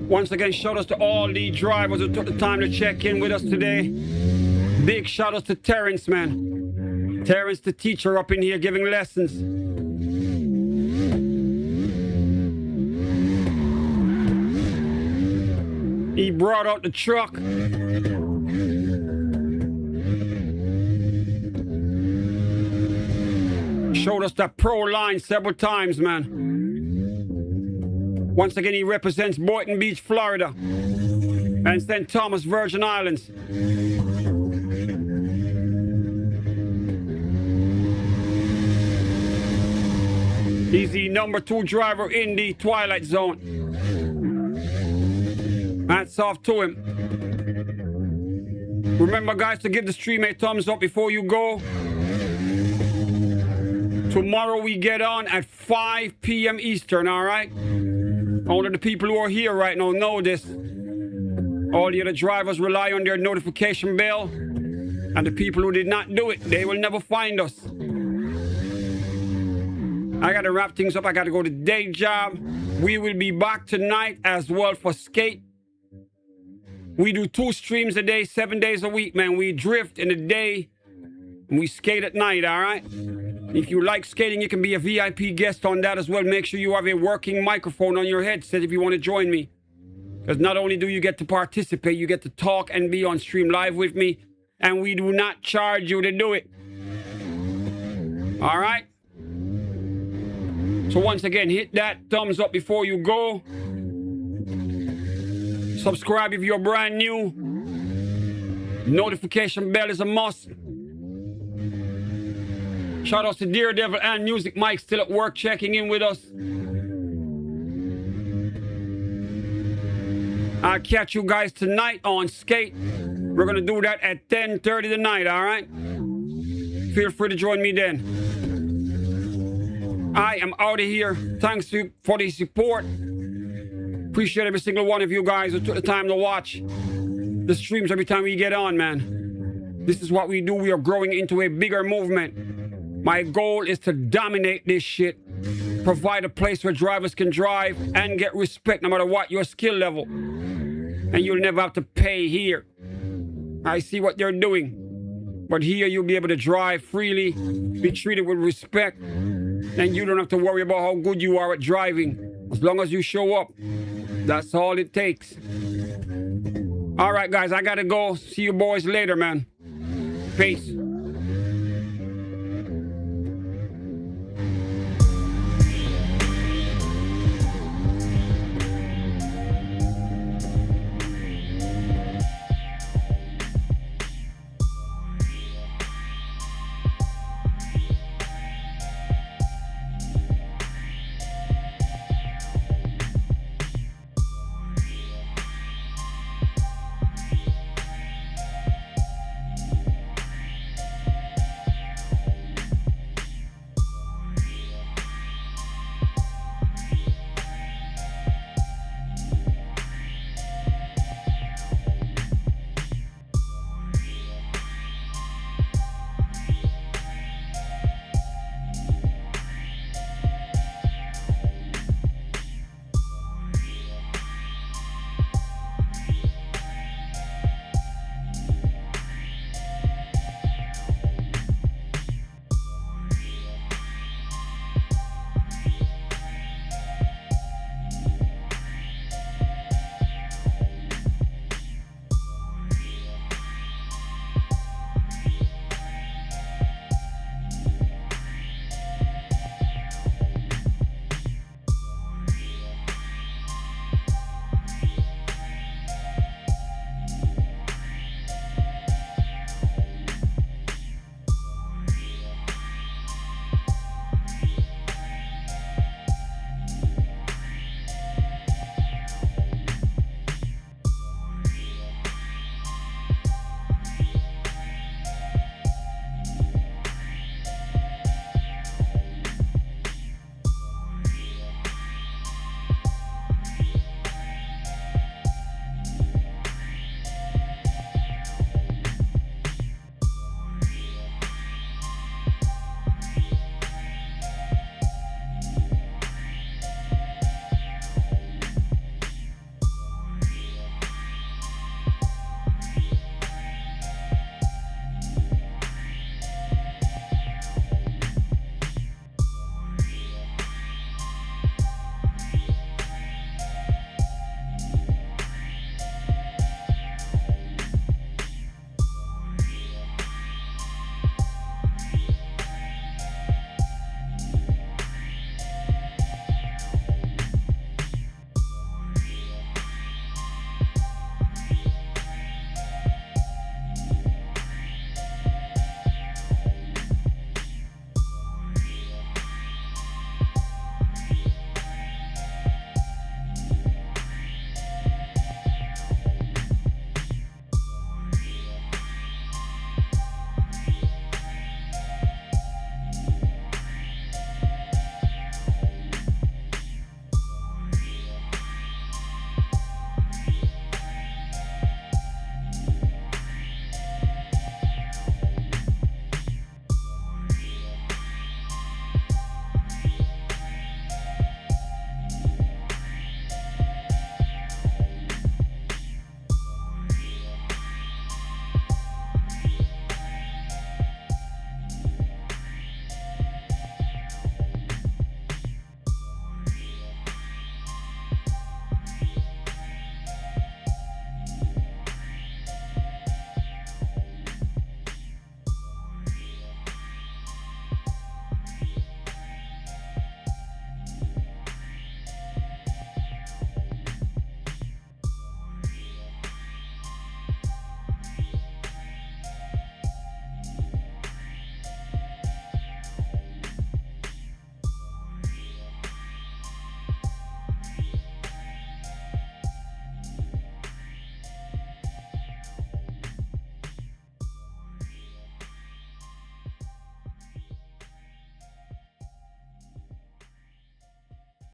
Once again, shout outs to all the drivers who took the time to check in with us today. Big shout outs to Terrence, man. Terrence, the teacher up in here giving lessons. He brought out the truck. Showed us that pro line several times, man. Once again, he represents Boynton Beach, Florida, and St. Thomas, Virgin Islands. He's the #2 driver in the Twilight Zone. Hats off to him. Remember, guys, to give the stream a thumbs up before you go. Tomorrow we get on at 5 p.m. Eastern, all right? Only the people who are here right now know this. All the other drivers rely on their notification bell. And the people who did not do it, they will never find us. I got to wrap things up. I got to go to day job. We will be back tonight as well for skate. We do 2 streams a day, 7 days a week, man. We drift in the day and we skate at night, all right? If you like skating, you can be a VIP guest on that as well. Make sure you have a working microphone on your headset if you want to join me. Because not only do you get to participate, you get to talk and be on stream live with me. And we do not charge you to do it. All right? So once again, hit that thumbs up before you go. Subscribe if you're brand new. Notification bell is a must. Shout out to Daredevil and Music Mike still at work checking in with us. I'll catch you guys tonight on skate. We're going to do that at 10:30 tonight, all right? Feel free to join me then. I am out of here. Thanks for the support. Appreciate every single one of you guys who took the time to watch the streams every time we get on, man. This is what we do. We are growing into a bigger movement. My goal is to dominate this shit. Provide a place where drivers can drive and get respect no matter what your skill level. And you'll never have to pay here. I see what they're doing. But here you'll be able to drive freely, be treated with respect, and you don't have to worry about how good you are at driving. As long as you show up, that's all it takes. All right, guys, I gotta go. See you boys later, man. Peace.